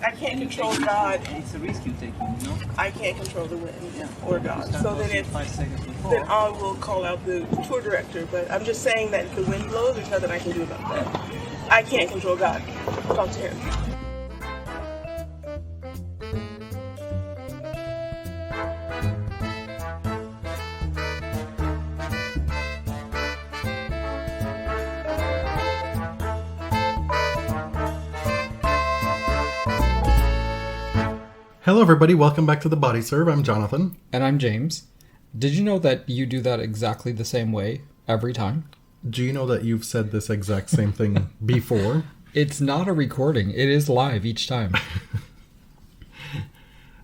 I can't control God. It's a risk you're taking, you know? I can't control the wind or God. So then 5 seconds before. then I will call out the tour director. But I'm just saying that if the wind blows, there's nothing I can do about that. I can't control God. Talk to him. Hello everybody, welcome back to The Body Serve. I'm Jonathan. And I'm James. Did you know that you do that exactly the same way every time? Do you know that you've said this exact same thing before? It's not a recording. It is live each time.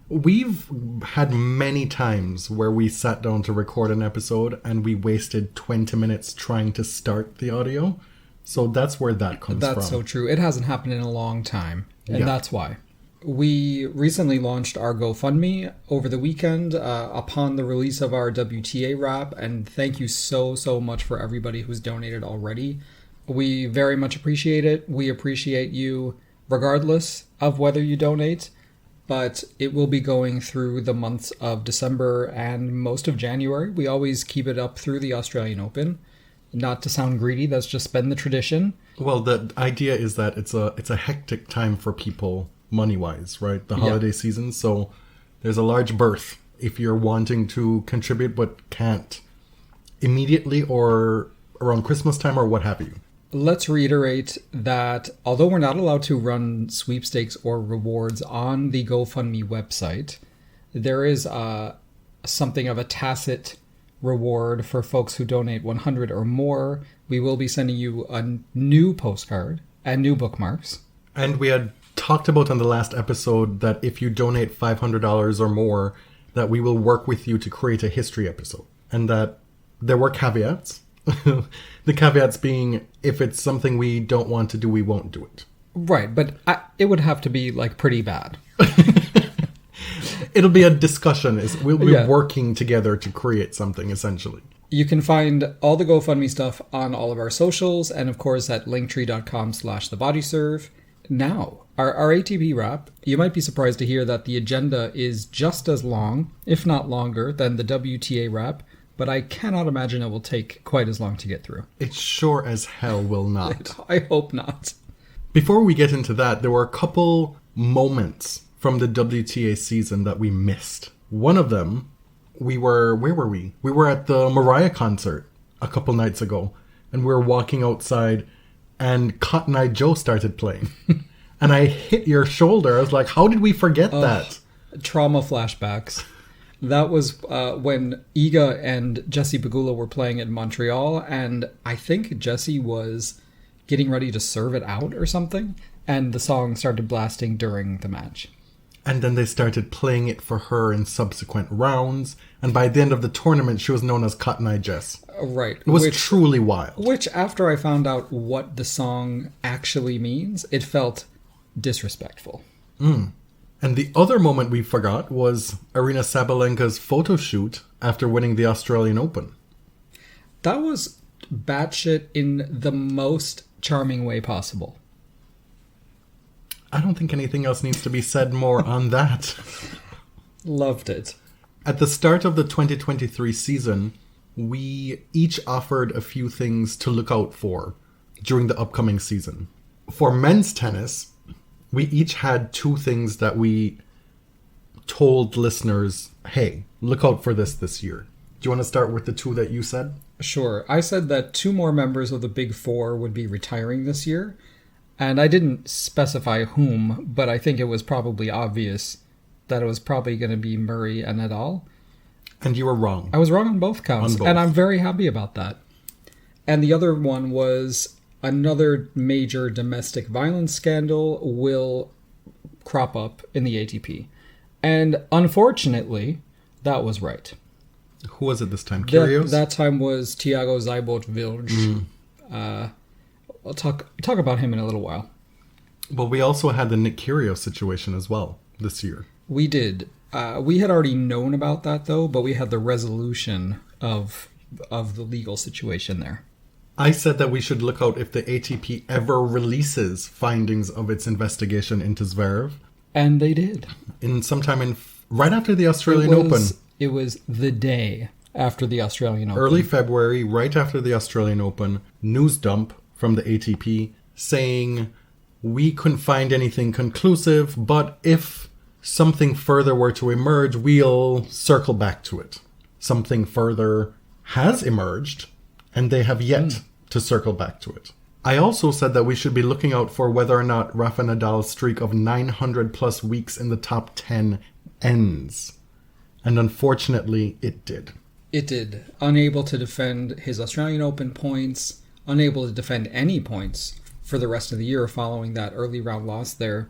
We've had many times where we sat down to record an episode and we wasted 20 minutes trying to start the audio. So that's where that comes from. That's so true. It hasn't happened in a long time. And Yeah. that's why. We recently launched our GoFundMe over the weekend upon the release of our WTA wrap. And thank you so much for everybody who's donated already. We very much appreciate it. We appreciate you regardless of whether you donate. But it will be going through the months of December and most of January. We always keep it up through the Australian Open. Not to sound greedy, that's just been the tradition. Well, the idea is that it's a hectic time for people money-wise, right? The holiday season. So there's a large berth if you're wanting to contribute but can't immediately or around Christmas time or what have you. Let's reiterate that although we're not allowed to run sweepstakes or rewards on the GoFundMe website, there is something of a tacit reward for folks who donate 100 or more. We will be sending you a new postcard and new bookmarks. And we had talked about on the last episode that if you donate $500 or more, that we will work with you to create a history episode. And that there were caveats. The caveats being, if it's something we don't want to do, we won't do it. Right, but it would have to be like pretty bad. It'll be a discussion. We'll be working together to create something, essentially. You can find all the GoFundMe stuff on all of our socials and, of course, at linktree.com/thebodyserve. Now, our ATP wrap, you might be surprised to hear that the agenda is just as long, if not longer, than the WTA wrap, but I cannot imagine it will take quite as long to get through. It sure as hell will not. I hope not. Before we get into that, there were a couple moments from the WTA season that we missed. One of them, where were we? We were at the Mariah concert a couple nights ago, and we were walking outside, and Cotton Eye Joe started playing. And I hit your shoulder. I was like, how did we forget that? Trauma flashbacks. That was when Iga and Jessie Pegula were playing in Montreal, and I think Jessie was getting ready to serve it out or something, and the song started blasting during the match. And then they started playing it for her in subsequent rounds, and by the end of the tournament, she was known as Cotton Eye Jess. Right. It was truly wild. Which, after I found out what the song actually means, it felt disrespectful. And the other moment we forgot was Aryna Sabalenka's photo shoot after winning the Australian Open. That was batshit in the most charming way possible. I don't think anything else needs to be said more on that. Loved it. At the start of the 2023 season, we each offered a few things to look out for during the upcoming season. For men's tennis, we each had two things that we told listeners, hey, look out for this year. Do you want to start with the two that you said? Sure. I said that 2 more members of the Big Four would be retiring this year. And I didn't specify whom, but I think it was probably obvious that it was probably going to be Murray and Nadal. And you were wrong. I was wrong on both counts, and I'm very happy about that. And the other one was another major domestic violence scandal will crop up in the ATP. And unfortunately, that was right. Who was it this time? Kyrgios? That time was Thiago Seibold-Vilj. I'll talk about him in a little while. Well, we also had the Nick Kyrgios situation as well this year. We did. We had already known about that, though, but we had the resolution of the legal situation there. I said that we should look out if the ATP ever releases findings of its investigation into Zverev. And they did. Right after the Australian Open. It was the day after the Australian Open. Early February, right after the Australian Open, news dump from the ATP saying we couldn't find anything conclusive, but if something further were to emerge, we'll circle back to it. Something further has emerged, and they have yet to circle back to it. I also said that we should be looking out for whether or not Rafa Nadal's streak of 900 plus weeks in the top 10 ends. And unfortunately, it did. It did. Unable to defend his Australian Open points, unable to defend any points for the rest of the year following that early round loss there.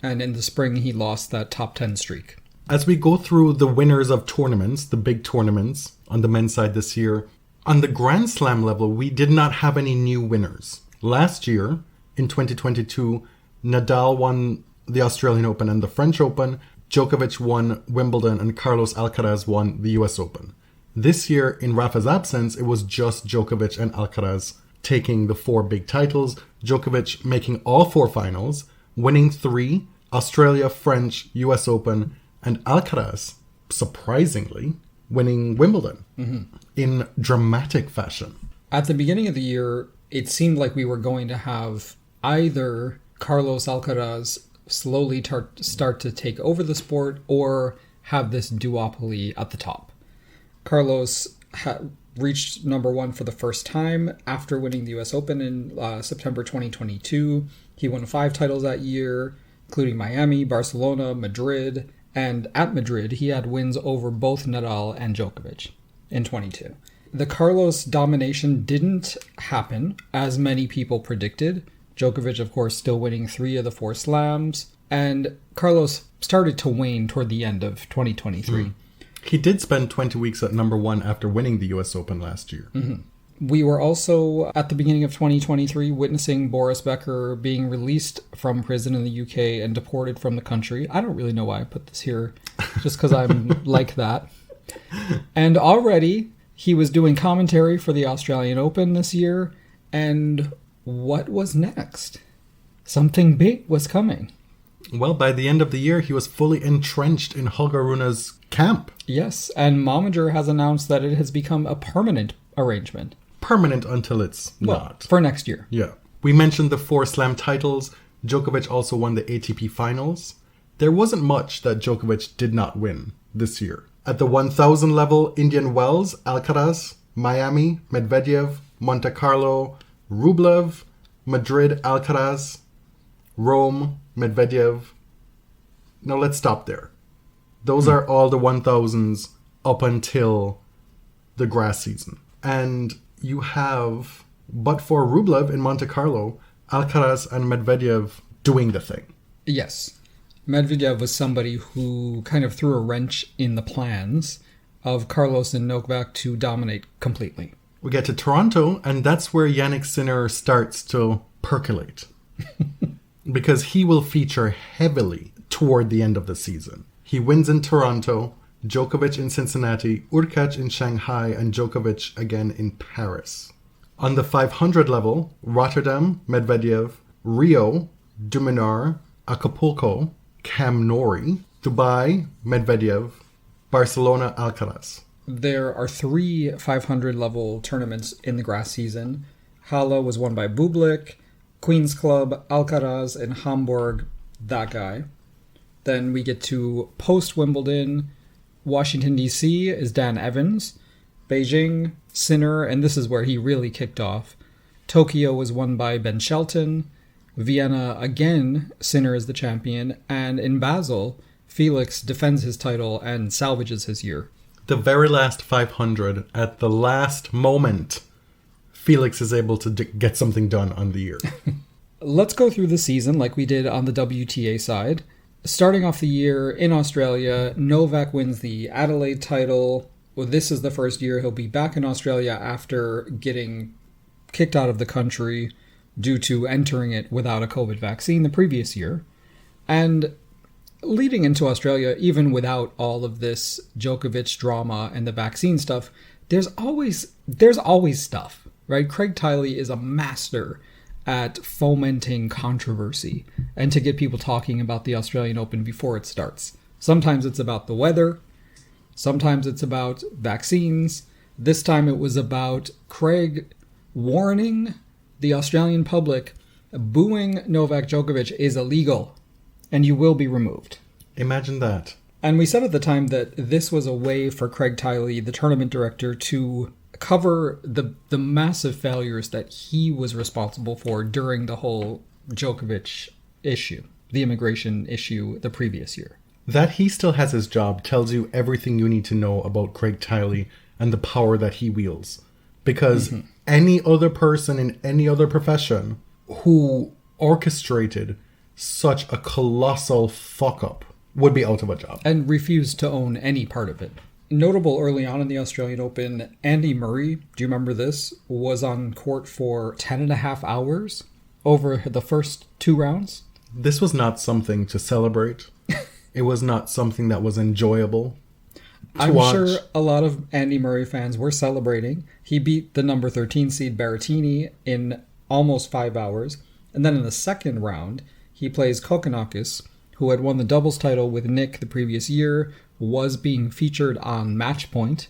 And in the spring, he lost that top 10 streak. As we go through the winners of tournaments, the big tournaments on the men's side this year, on the Grand Slam level, we did not have any new winners. Last year, in 2022, Nadal won the Australian Open and the French Open, Djokovic won Wimbledon, and Carlos Alcaraz won the US Open. This year, in Rafa's absence, it was just Djokovic and Alcaraz taking the 4 big titles, Djokovic making all 4 finals, winning 3, Australia, French, US Open, and Alcaraz, surprisingly, winning Wimbledon in dramatic fashion. At the beginning of the year, it seemed like we were going to have either Carlos Alcaraz slowly start to take over the sport or have this duopoly at the top. Carlos reached number 1 for the first time after winning the US Open in September 2022. He won 5 titles that year, including Miami, Barcelona, Madrid, and at Madrid, he had wins over both Nadal and Djokovic in 22. The Carlos domination didn't happen as many people predicted. Djokovic, of course, still winning 3 of the 4 slams. And Carlos started to wane toward the end of 2023. He did spend 20 weeks at number 1 after winning the US Open last year. We were also, at the beginning of 2023, witnessing Boris Becker being released from prison in the UK and deported from the country. I don't really know why I put this here, just because I'm like that. And already, he was doing commentary for the Australian Open this year. And what was next? Something big was coming. Well, by the end of the year, he was fully entrenched in Holger Rune's camp. Yes, and Momager has announced that it has become a permanent arrangement. Permanent until it's not. For next year. Yeah. We mentioned the 4 slam titles. Djokovic also won the ATP finals. There wasn't much that Djokovic did not win this year. At the 1000 level, Indian Wells, Alcaraz, Miami, Medvedev, Monte Carlo, Rublev, Madrid, Alcaraz, Rome, Medvedev. Now let's stop there. Those are all the 1000s up until the grass season. And you have, but for Rublev in Monte Carlo, Alcaraz and Medvedev doing the thing. Yes. Medvedev was somebody who kind of threw a wrench in the plans of Carlos and Novak to dominate completely. We get to Toronto, and that's where Jannik Sinner starts to percolate. Because he will feature heavily toward the end of the season. He wins in Toronto, Djokovic in Cincinnati, Urkac in Shanghai, and Djokovic again in Paris. On the 500 level, Rotterdam, Medvedev, Rio, Duminar, Acapulco, Cam Nori, Dubai, Medvedev, Barcelona, Alcaraz. There are 3 500 level tournaments in the grass season. Halle was won by Bublik, Queen's Club, Alcaraz, and Hamburg, that guy. Then we get to post-Wimbledon. Washington, D.C. is Dan Evans. Beijing, Sinner, and this is where he really kicked off. Tokyo was won by Ben Shelton. Vienna, again, Sinner is the champion. And in Basel, Felix defends his title and salvages his year. The very last 500, at the last moment, Felix is able to get something done on the year. Let's go through the season like we did on the WTA side. Starting off the year in Australia, Novak wins the Adelaide title. Well, this is the first year he'll be back in Australia after getting kicked out of the country due to entering it without a COVID vaccine the previous year. And leading into Australia, even without all of this Djokovic drama and the vaccine stuff, there's always stuff, right? Craig Tiley is a master at fomenting controversy and to get people talking about the Australian Open before it starts. Sometimes it's about the weather. Sometimes it's about vaccines. This time it was about Craig warning the Australian public, booing Novak Djokovic is illegal and you will be removed. Imagine that. And we said at the time that this was a way for Craig Tiley, the tournament director, to cover the massive failures that he was responsible for during the whole Djokovic issue, the immigration issue the previous year. That he still has his job tells you everything you need to know about Craig Tiley and the power that he wields. Because any other person in any other profession who orchestrated such a colossal fuck-up would be out of a job. And refused to own any part of it. Notable early on in the Australian Open, Andy Murray, do you remember this, was on court for 10.5 hours over the first 2 rounds. This was not something to celebrate. It was not something that was enjoyable to I'm watch. sure a lot of Andy Murray fans were celebrating. He beat the number 13 seed Berrettini in almost 5 hours. And then in the second round, he plays Kokkinakis, who had won the doubles title with Nick the previous year, was being featured on Match Point,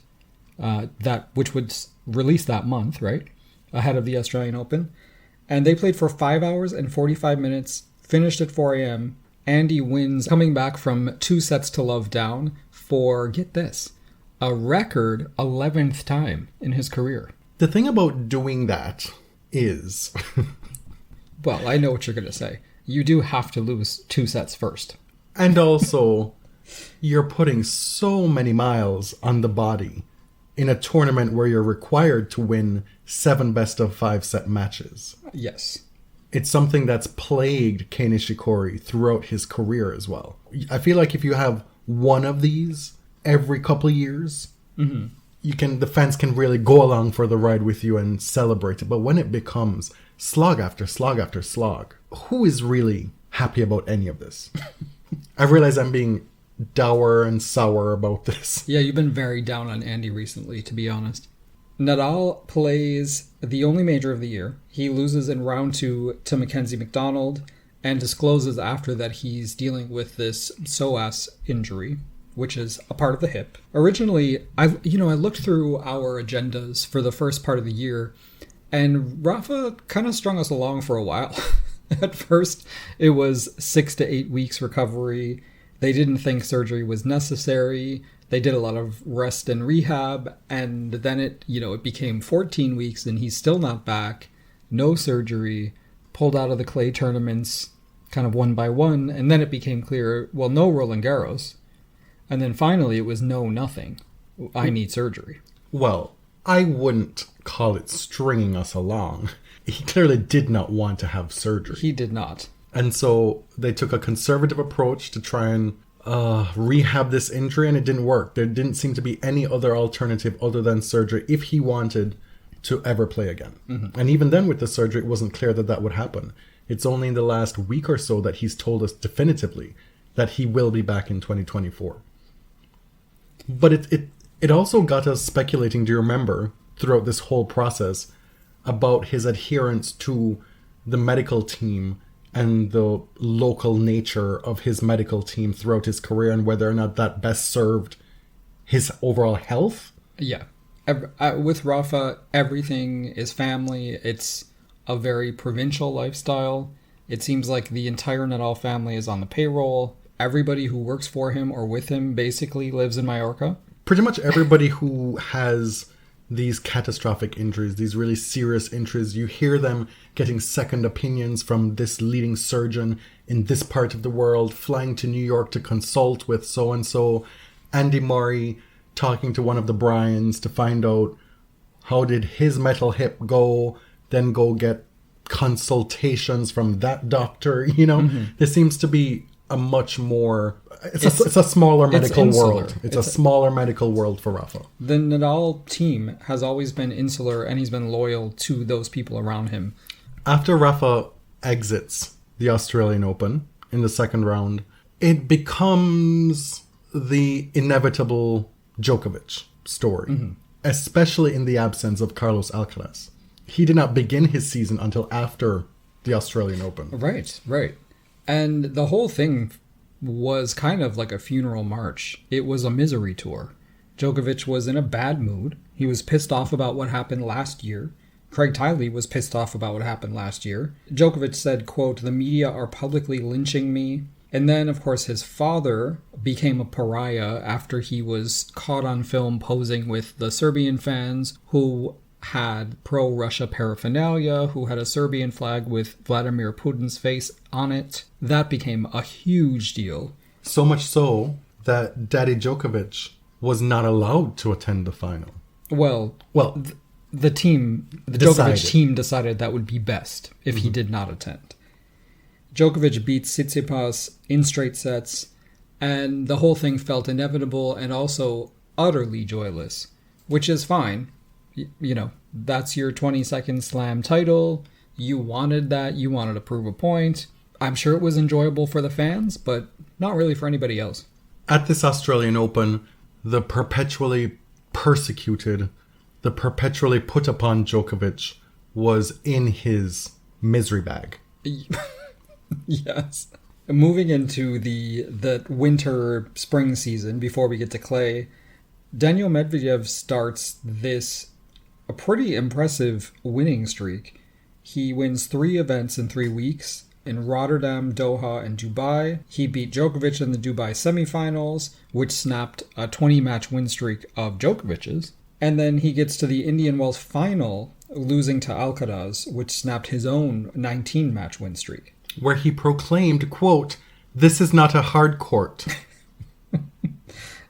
which would release that month, right? Ahead of the Australian Open. And they played for 5 hours and 45 minutes, finished at 4 a.m. Andy wins, coming back from 2 sets to love down for, get this, a record 11th time in his career. The thing about doing that is... Well, I know what you're going to say. You do have to lose 2 sets first. And also, you're putting so many miles on the body in a tournament where you're required to win 7 best-of-5 set matches. Yes. It's something that's plagued Kei Nishikori throughout his career as well. I feel like if you have one of these every couple of years, the fans can really go along for the ride with you and celebrate it. But when it becomes slog after slog after slog, who is really happy about any of this? I realize I'm being dour and sour about this. Yeah, you've been very down on Andy recently, to be honest. Nadal plays the only major of the year. He loses in round 2 to Mackenzie McDonald and discloses after that he's dealing with this psoas injury, which is a part of the hip. Originally, I looked through our agendas for the first part of the year, and Rafa kind of strung us along for a while. At first, it was 6 to 8 weeks recovery. They didn't think surgery was necessary. They did a lot of rest and rehab, and then it became 14 weeks, and he's still not back. No surgery, pulled out of the clay tournaments, kind of one by one, and then it became clear, well, no Roland Garros. And then finally it was no, nothing. I need surgery. Well, I wouldn't call it stringing us along. He clearly did not want to have surgery. He did not. And so they took a conservative approach to try and rehab this injury, and it didn't work. There didn't seem to be any other alternative other than surgery if he wanted to ever play again. And even then with the surgery, it wasn't clear that that would happen. It's only in the last week or so that he's told us definitively that he will be back in 2024. But it also got us speculating, do you remember, throughout this whole process, about his adherence to the medical team and the local nature of his medical team throughout his career, and whether or not that best served his overall health. Yeah. With Rafa, everything is family. It's a very provincial lifestyle. It seems like the entire Nadal family is on the payroll. Everybody who works for him or with him basically lives in Mallorca. Pretty much Everybody who has these catastrophic injuries, these really serious injuries, you hear them getting second opinions from this leading surgeon in this part of the world, flying to New York to consult with so-and-so. Andy Murray talking to one of the Bryans to find out how did his metal hip go, then go get consultations from that doctor. There seems to be a much more... It's a smaller medical world. It's a smaller medical world for Rafa. The Nadal team has always been insular, and he's been loyal to those people around him. After Rafa exits the Australian Open in the second round, it becomes the inevitable Djokovic story, especially in the absence of Carlos Alcaraz. He did not begin his season until after the Australian Open. Right. And the whole thing was kind of like a funeral march. It was a misery tour. Djokovic was in a bad mood. He was pissed off about what happened last year. Craig Tiley was pissed off about what happened last year. Djokovic said, quote, "The media are publicly lynching me." And then, of course, his father became a pariah after he was caught on film posing with the Serbian fans who had pro-Russia paraphernalia, who had a Serbian flag with Vladimir Putin's face on it. That became a huge deal. So much so that Daddy Djokovic was not allowed to attend the final. Well, the Djokovic team decided that would be best if he did not attend. Djokovic beat Tsitsipas in straight sets, and the whole thing felt inevitable and also utterly joyless, which is fine. You know, that's your 22nd slam title. You wanted that. You wanted to prove a point. I'm sure it was enjoyable for the fans, but not really for anybody else. At this Australian Open, the perpetually persecuted, the perpetually put upon Djokovic was in his misery bag. Yes. Moving into the winter spring season, before we get to clay, Daniil Medvedev starts a pretty impressive winning streak. He wins 3 events in 3 weeks in Rotterdam, Doha, and Dubai. He beat Djokovic in the Dubai semifinals, which snapped a 20-match win streak of Djokovic's. And then he gets to the Indian Wells final, losing to Alcaraz, which snapped his own 19-match win streak. Where he proclaimed, quote, "This is not a hard court."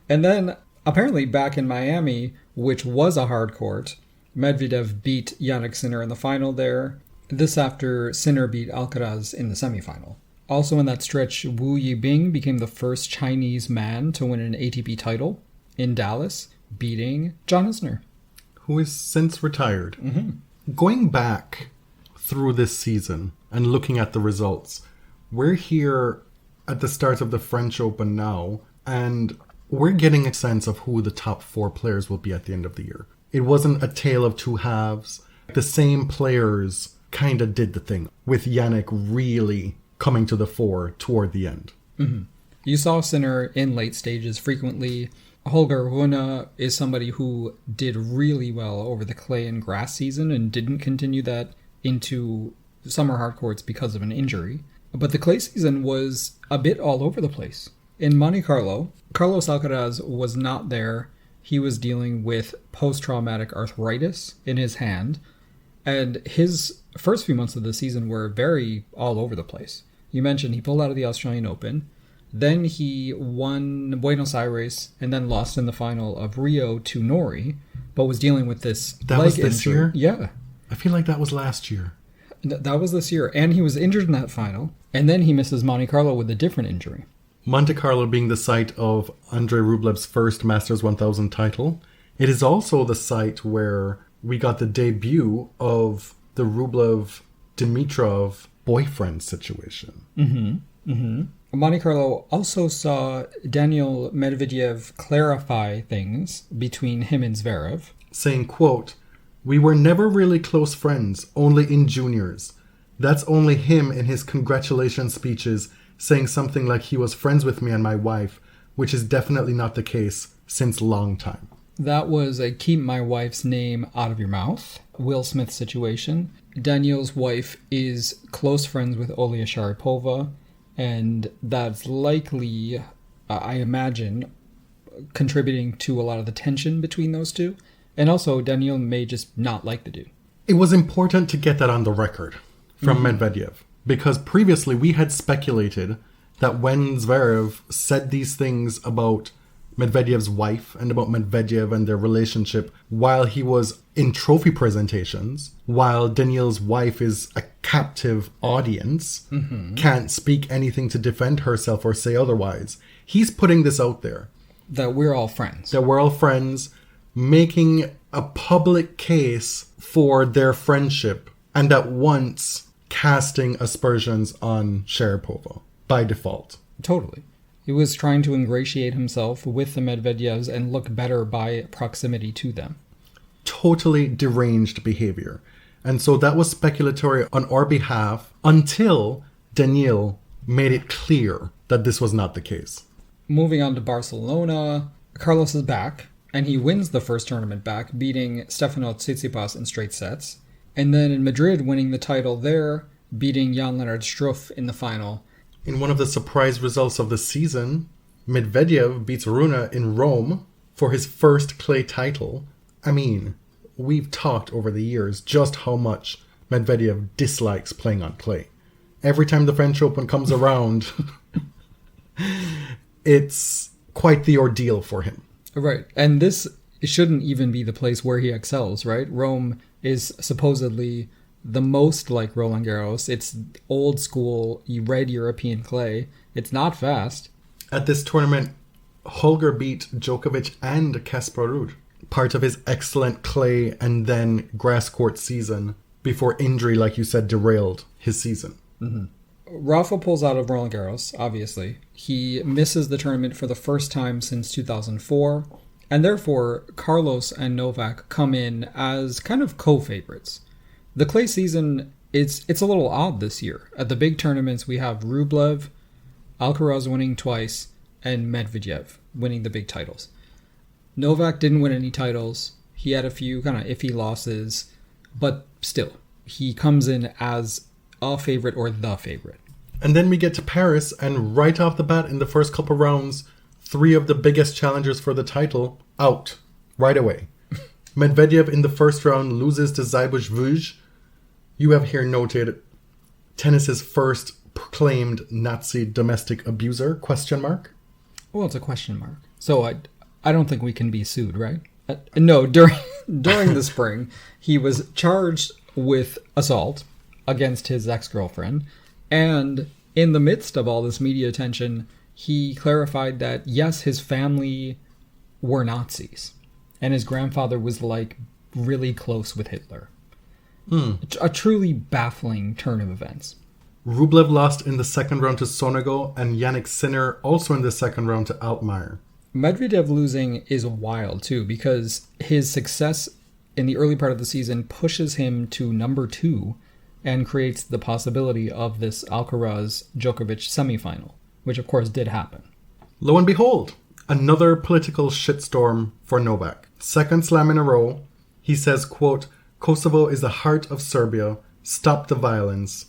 And then, apparently back in Miami, which was a hard court, Medvedev beat Jannik Sinner in the final there. This after Sinner beat Alcaraz in the semifinal. Also in that stretch, Wu Yibing became the first Chinese man to win an ATP title in Dallas, beating John Isner, who is since retired. Mm-hmm. Going back through this season and looking at the results, we're here at the start of the French Open now, and we're getting a sense of who the top 4 players will be at the end of the year. It wasn't a tale of two halves. The same players kind of did the thing, with Jannik really coming to the fore toward the end. Mm-hmm. You saw Sinner in late stages frequently. Holger Rune is somebody who did really well over the clay and grass season and didn't continue that into summer hardcourts because of an injury. But the clay season was a bit all over the place. In Monte Carlo, Carlos Alcaraz was not there. He was dealing with post-traumatic arthritis in his hand, and his first few months of the season were very all over the place. You mentioned he pulled out of the Australian Open. Then he won Buenos Aires and then lost in the final of Rio to Nori, but was dealing with this That leg was this injury. year? Yeah. I feel like that was last year. That was this year. And he was injured in that final. And then he misses Monte Carlo with a different injury. Monte Carlo being the site of Andrei Rublev's first Masters 1000 title. It is also the site where we got the debut of the Rublev-Dimitrov boyfriend situation. Mm-hmm. Mm-hmm. Monte Carlo also saw Daniil Medvedev clarify things between him and Zverev. Saying, quote, "We were never really close friends, only in juniors. That's only him in his congratulations speeches saying something like he was friends with me and my wife, which is definitely not the case since long time." That was a keep my wife's name out of your mouth Will Smith situation. Daniil's wife is close friends with Olia Sharapova, and that's likely, I imagine, contributing to a lot of the tension between those two. And also, Daniil may just not like the dude. It was important to get that on the record from Medvedev, because previously we had speculated that when Zverev said these things about Medvedev's wife and about Medvedev and their relationship while he was in trophy presentations, while Daniil's wife is a captive audience, can't speak anything to defend herself or say otherwise. He's putting this out there. That we're all friends. That we're all friends, making a public case for their friendship, and at once casting aspersions on Sharapova by default. Totally. He was trying to ingratiate himself with the Medvedevs and look better by proximity to them. Totally deranged behavior. And so that was speculatory on our behalf until Daniil made it clear that this was not the case. Moving on to Barcelona, Carlos is back, and he wins the first tournament back, beating Stefano Tsitsipas in straight sets. And then in Madrid, winning the title there, beating Jan-Lennard Struff in the final. In one of the surprise results of the season, Medvedev beats Rune in Rome for his first clay title. I mean, we've talked over the years just how much Medvedev dislikes playing on clay. Every time the French Open comes around, it's quite the ordeal for him. Right. And this shouldn't even be the place where he excels, right? Rome is supposedly the most like Roland Garros. It's old school, red European clay. It's not fast. At this tournament, Holger beat Djokovic and Casper Ruud, part of his excellent clay and then grass court season before injury, like you said, derailed his season. Mm-hmm. Rafa pulls out of Roland Garros, obviously. He misses the tournament for the first time since 2004, and therefore Carlos and Novak come in as kind of co-favorites. The clay season, it's a little odd this year. At the big tournaments, we have Rublev, Alcaraz winning twice, and Medvedev winning the big titles. Novak didn't win any titles. He had a few kind of iffy losses, but still, he comes in as a favorite or the favorite. And then we get to Paris, and right off the bat in the first couple rounds, 3 of the biggest challengers for the title out right away. Medvedev in the first round loses to Zajbush Vuj. You have here noted tennis's first proclaimed Nazi domestic abuser, question mark? Well, it's a question mark. So I don't think we can be sued, right? No, during the spring, he was charged with assault against his ex-girlfriend. And in the midst of all this media attention, he clarified that, yes, his family were Nazis. And his grandfather was, like, really close with Hitler. A truly baffling turn of events. Rublev lost in the second round to Sonego, and Jannik Sinner also in the second round to Altmaier. Medvedev losing is wild, too, because his success in the early part of the season pushes him to number 2 and creates the possibility of this Alcaraz-Djokovic semifinal, which of course did happen. Lo and behold, another political shitstorm for Novak. Second slam in a row. He says, quote, "Kosovo is the heart of Serbia. Stop the violence."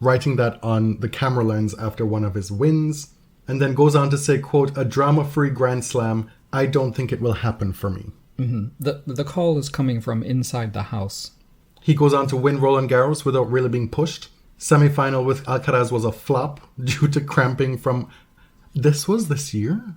Writing that on the camera lens after one of his wins. And then goes on to say, quote, "A drama-free Grand Slam. I don't think it will happen for me." Mm-hmm. The call is coming from inside the house. He goes on to win Roland Garros without really being pushed. Semi-final with Alcaraz was a flop due to cramping from... This was this year?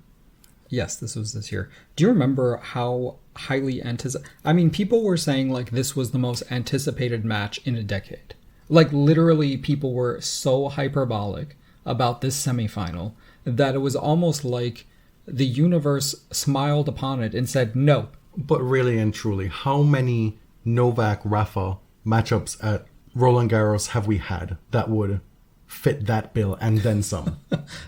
Yes, this was this year. Do you remember how highly anticipated... I mean, people were saying, like, this was the most anticipated match in a decade. Like, literally, people were so hyperbolic about this semifinal that it was almost like the universe smiled upon it and said, no. But really and truly, how many Novak-Rafa matchups at Roland Garros have we had that would fit that bill and then some?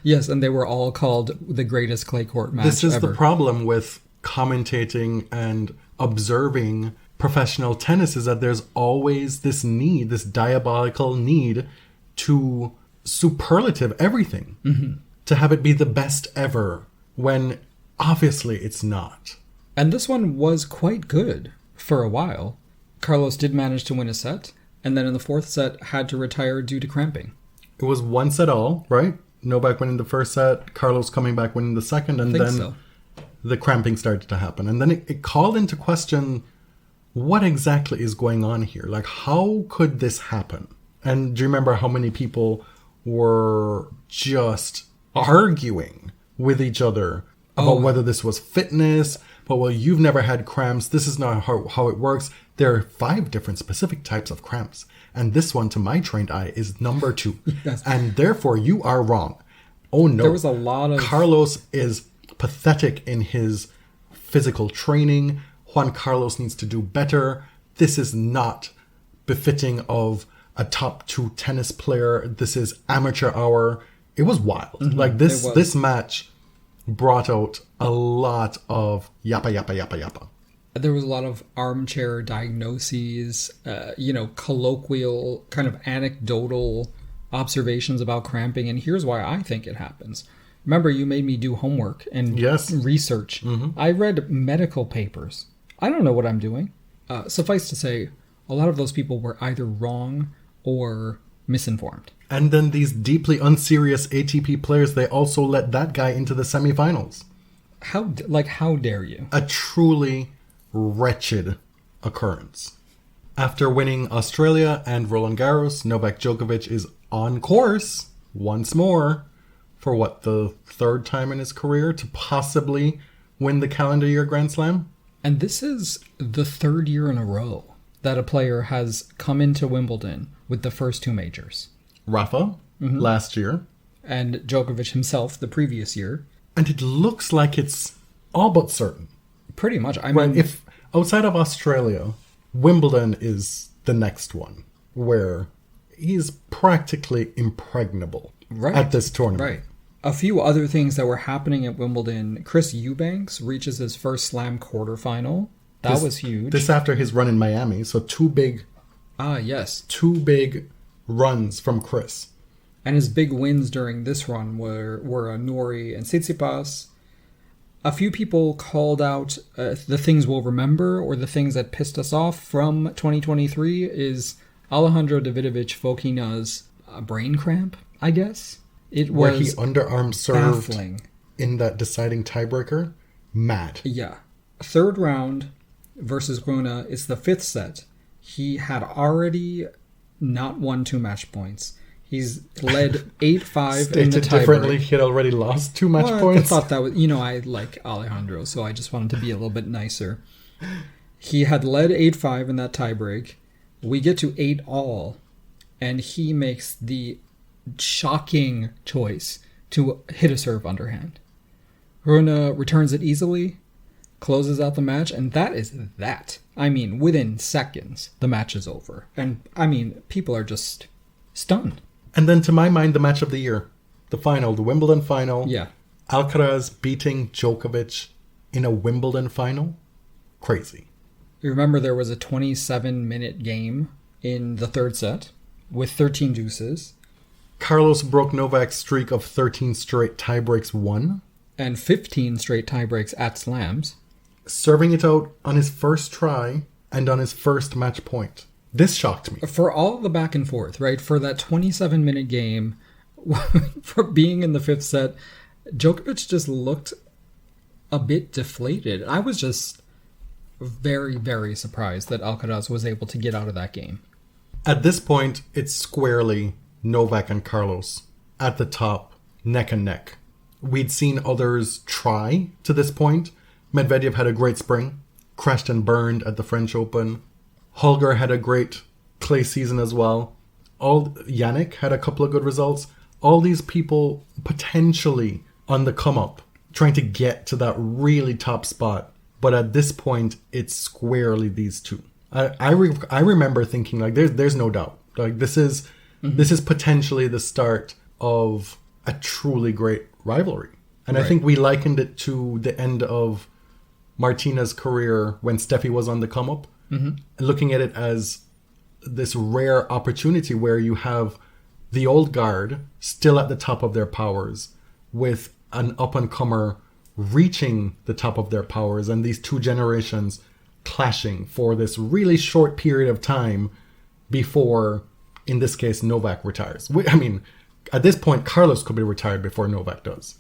Yes, and they were all called the greatest clay court match This is ever. the problem with commentating and observing professional tennis, is that there's always this need, this diabolical need to superlative everything. Mm-hmm. To have it be the best ever, when obviously it's not. And this one was quite good for a while. Carlos did manage to win a set, and then in the fourth set had to retire due to cramping. It was 1-all, right? Novak winning the first set, Carlos coming back winning the second, and then the cramping started to happen. And then it called into question, what exactly is going on here? Like, how could this happen? And do you remember how many people were just arguing with each other about whether this was fitness, but well, you've never had cramps, this is not how it works. There are 5 different specific types of cramps, and this one, to my trained eye, is number 2. Yes. And therefore you are wrong. Oh no. There was a lot of... Carlos is pathetic in his physical training. Juan Carlos needs to do better. This is not befitting of a top 2 tennis player. This is amateur hour. It was wild. Mm-hmm. Like this match brought out a lot of yappa. There was a lot of armchair diagnoses, colloquial, kind of anecdotal observations about cramping. And here's why I think it happens. Remember, you made me do homework and research. I read medical papers. I don't know what I'm doing. Suffice to say, a lot of those people were either wrong or misinformed. And then these deeply unserious ATP players, they also let that guy into the semifinals. How dare you? A truly wretched occurrence. After winning Australia and Roland Garros, Novak Djokovic is on course once more for the third time in his career to possibly win the calendar year Grand Slam. And this is the third year in a row that a player has come into Wimbledon with the first two majors. Rafa last year. And Djokovic himself the previous year. And it looks like it's all but certain. Pretty much. I mean, if outside of Australia, Wimbledon is the next one where he's practically impregnable at this tournament. Right. A few other things that were happening at Wimbledon. Chris Eubanks reaches his first Slam quarterfinal. That was huge. This after his run in Miami. So two big runs from Chris. And his big wins during this run were Nori and Tsitsipas. A few people called out the things we'll remember or the things that pissed us off from 2023 is Alejandro Davidovich Fokina's brain cramp, I guess. It was where he underarm served baffling. In that deciding tiebreaker. Mad. Yeah. Third round versus Gruna. It's the fifth set. He had already not won 2 match points. He's led 8-5 in the tiebreak. Differently, he had already lost 2 match points. I thought that was, I like Alejandro, so I just wanted to be a little bit nicer. He had led 8-5 in that tiebreak. We get to 8-all, and he makes the shocking choice to hit a serve underhand. Rune returns it easily, closes out the match, and that is that. I mean, within seconds, the match is over. And, people are just stunned. And then, to my mind, the match of the year. The final, the Wimbledon final. Yeah. Alcaraz beating Djokovic in a Wimbledon final. Crazy. You remember there was a 27-minute game in the third set with 13 deuces. Carlos broke Novak's streak of 13 straight tiebreaks won. And 15 straight tiebreaks at slams. Serving it out on his first try and on his first match point. This shocked me. For all the back and forth, right? For that 27-minute game, for being in the fifth set, Djokovic just looked a bit deflated. I was just very, very surprised that Alcaraz was able to get out of that game. At this point, it's squarely Novak and Carlos at the top, neck and neck. We'd seen others try to this point. Medvedev had a great spring, crashed and burned at the French Open. Holger had a great clay season as well. Jannik had a couple of good results. All these people potentially on the come up, trying to get to that really top spot. But at this point, it's squarely these two. I remember thinking like, there's no doubt. Like this is potentially the start of a truly great rivalry. And right. I think we likened it to the end of Martina's career when Steffi was on the come up. Mm-hmm. Looking at it as this rare opportunity where you have the old guard still at the top of their powers with an up-and-comer reaching the top of their powers and these two generations clashing for this really short period of time before, in this case, Novak retires. I mean, at this point, Carlos could be retired before Novak does.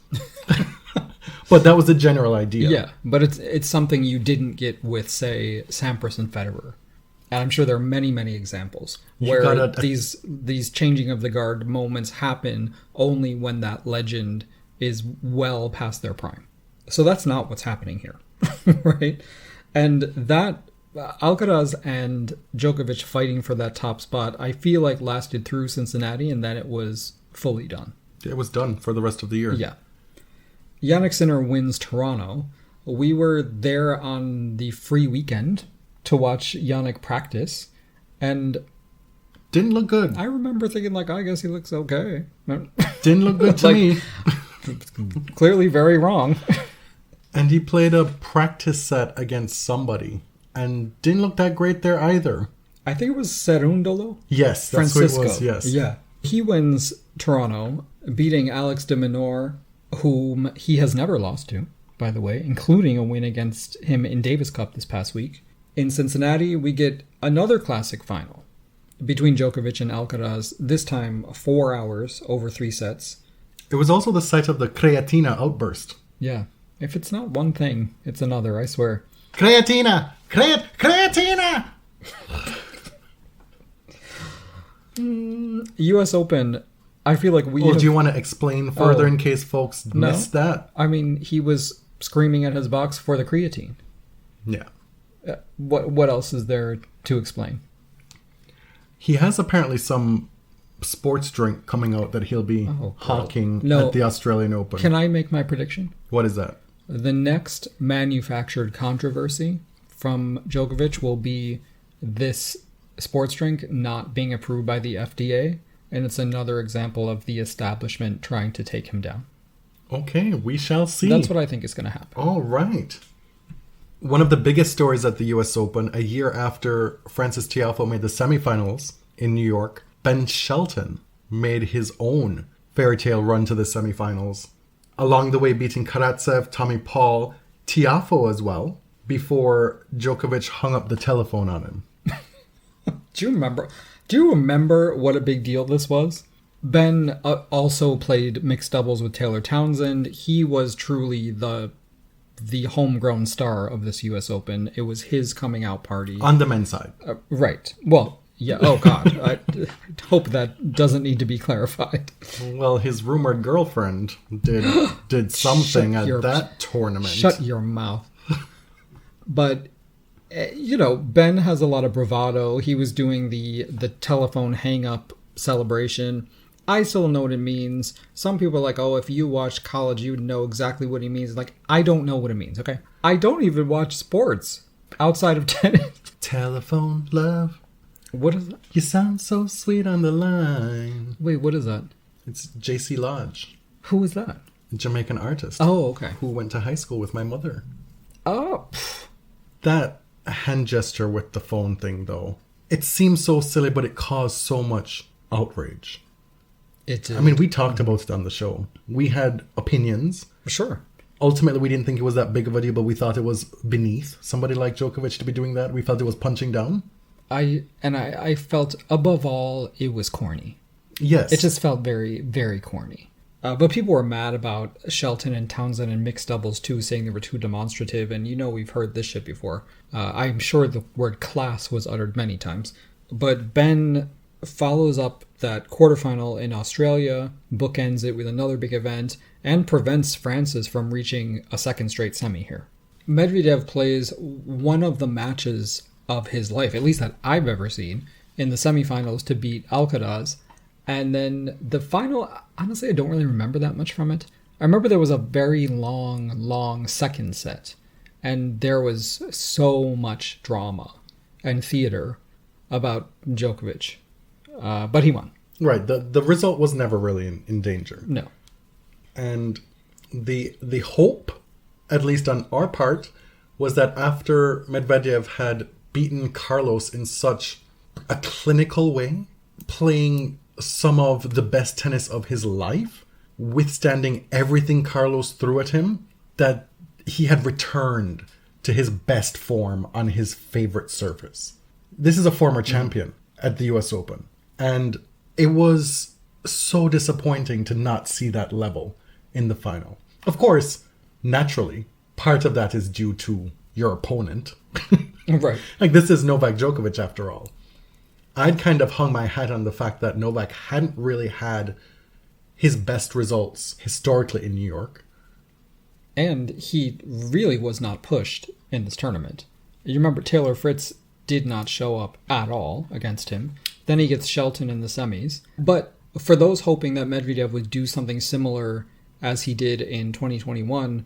But that was the general idea. Yeah, but it's something you didn't get with, say, Sampras and Federer. And I'm sure there are many, many examples where these changing of the guard moments happen only when that legend is well past their prime. So that's not what's happening here, right? And that Alcaraz and Djokovic fighting for that top spot, I feel like lasted through Cincinnati and then it was fully done. It was done for the rest of the year. Yeah. Jannik Sinner wins Toronto. We were there on the free weekend to watch Jannik practice, and didn't look good. I remember thinking, like, I guess he looks okay. Didn't look good to me. Clearly very wrong. And he played a practice set against somebody and didn't look that great there either. I think it was Cerundolo. Yes, that's Francisco. who it was, yes. Yeah. He wins Toronto, beating Alex de Minaur, whom he has never lost to, by the way, including a win against him in Davis Cup this past week. In Cincinnati, we get another classic final between Djokovic and Alcaraz, this time 4 hours over 3 sets. It was also the site of the creatina outburst. Yeah. If it's not one thing, it's another, I swear. Creatina! Creatina! US Open, I feel like we... Oh, do you want to explain further in case folks No. missed that? I mean, he was screaming at his box for the creatine. Yeah. What else is there to explain? He has apparently some sports drink coming out that he'll be hawking at the Australian Open. Can I make my prediction? What is that? The next manufactured controversy from Djokovic will be this sports drink not being approved by the FDA, and it's another example of the establishment trying to take him down. Okay, we shall see. That's what I think is going to happen. All right. One of the biggest stories at the US Open, a year after Frances Tiafoe made the semifinals in New York, Ben Shelton made his own fairy tale run to the semifinals, along the way beating Karatsev, Tommy Paul, Tiafoe as well, before Djokovic hung up the telephone on him. Do you remember what a big deal this was? Ben also played mixed doubles with Taylor Townsend. He was truly the homegrown star of this US Open. It was his coming out party. On the men's side. Right. Well, yeah. Oh, God. I hope that doesn't need to be clarified. Well, his rumored girlfriend did something at that tournament. Shut your mouth. But, Ben has a lot of bravado. He was doing the telephone hang-up celebration. I still know what it means. Some people are like, oh, if you watched college, you would know exactly what it means. Like, I don't know what it means, okay? I don't even watch sports outside of tennis. Telephone love. What is that? You sound so sweet on the line. Wait, what is that? It's JC Lodge. Who is that? A Jamaican artist. Oh, okay. Who went to high school with my mother. Oh. That hand gesture with the phone thing, though. It seems so silly, but it caused so much outrage. I mean, we talked about it on the show. We had opinions. Sure. Ultimately, we didn't think it was that big of a deal, but we thought it was beneath somebody like Djokovic to be doing that. We felt it was punching down. I felt, above all, it was corny. Yes. It just felt very, very corny. But people were mad about Shelton and Townsend in mixed doubles, too, saying they were too demonstrative. And we've heard this shit before. I'm sure the word class was uttered many times. But Ben follows up that quarterfinal in Australia, bookends it with another big event, and prevents Francis from reaching a second straight semi here. Medvedev plays one of the matches of his life, at least that I've ever seen, in the semifinals to beat Alcaraz. And then the final, honestly, I don't really remember that much from it. I remember there was a very long second set, and there was so much drama and theater about Djokovic. But he won. Right. The result was never really in danger. No. And the hope, at least on our part, was that after Medvedev had beaten Carlos in such a clinical way, playing some of the best tennis of his life, withstanding everything Carlos threw at him, that he had returned to his best form on his favorite surface. This is a former champion at the US Open. And it was so disappointing to not see that level in the final. Of course, naturally, part of that is due to your opponent. Right. Like, this is Novak Djokovic after all. I'd kind of hung my hat on the fact that Novak hadn't really had his best results historically in New York. And he really was not pushed in this tournament. You remember Taylor Fritz did not show up at all against him. Then he gets Shelton in the semis. But for those hoping that Medvedev would do something similar as he did in 2021,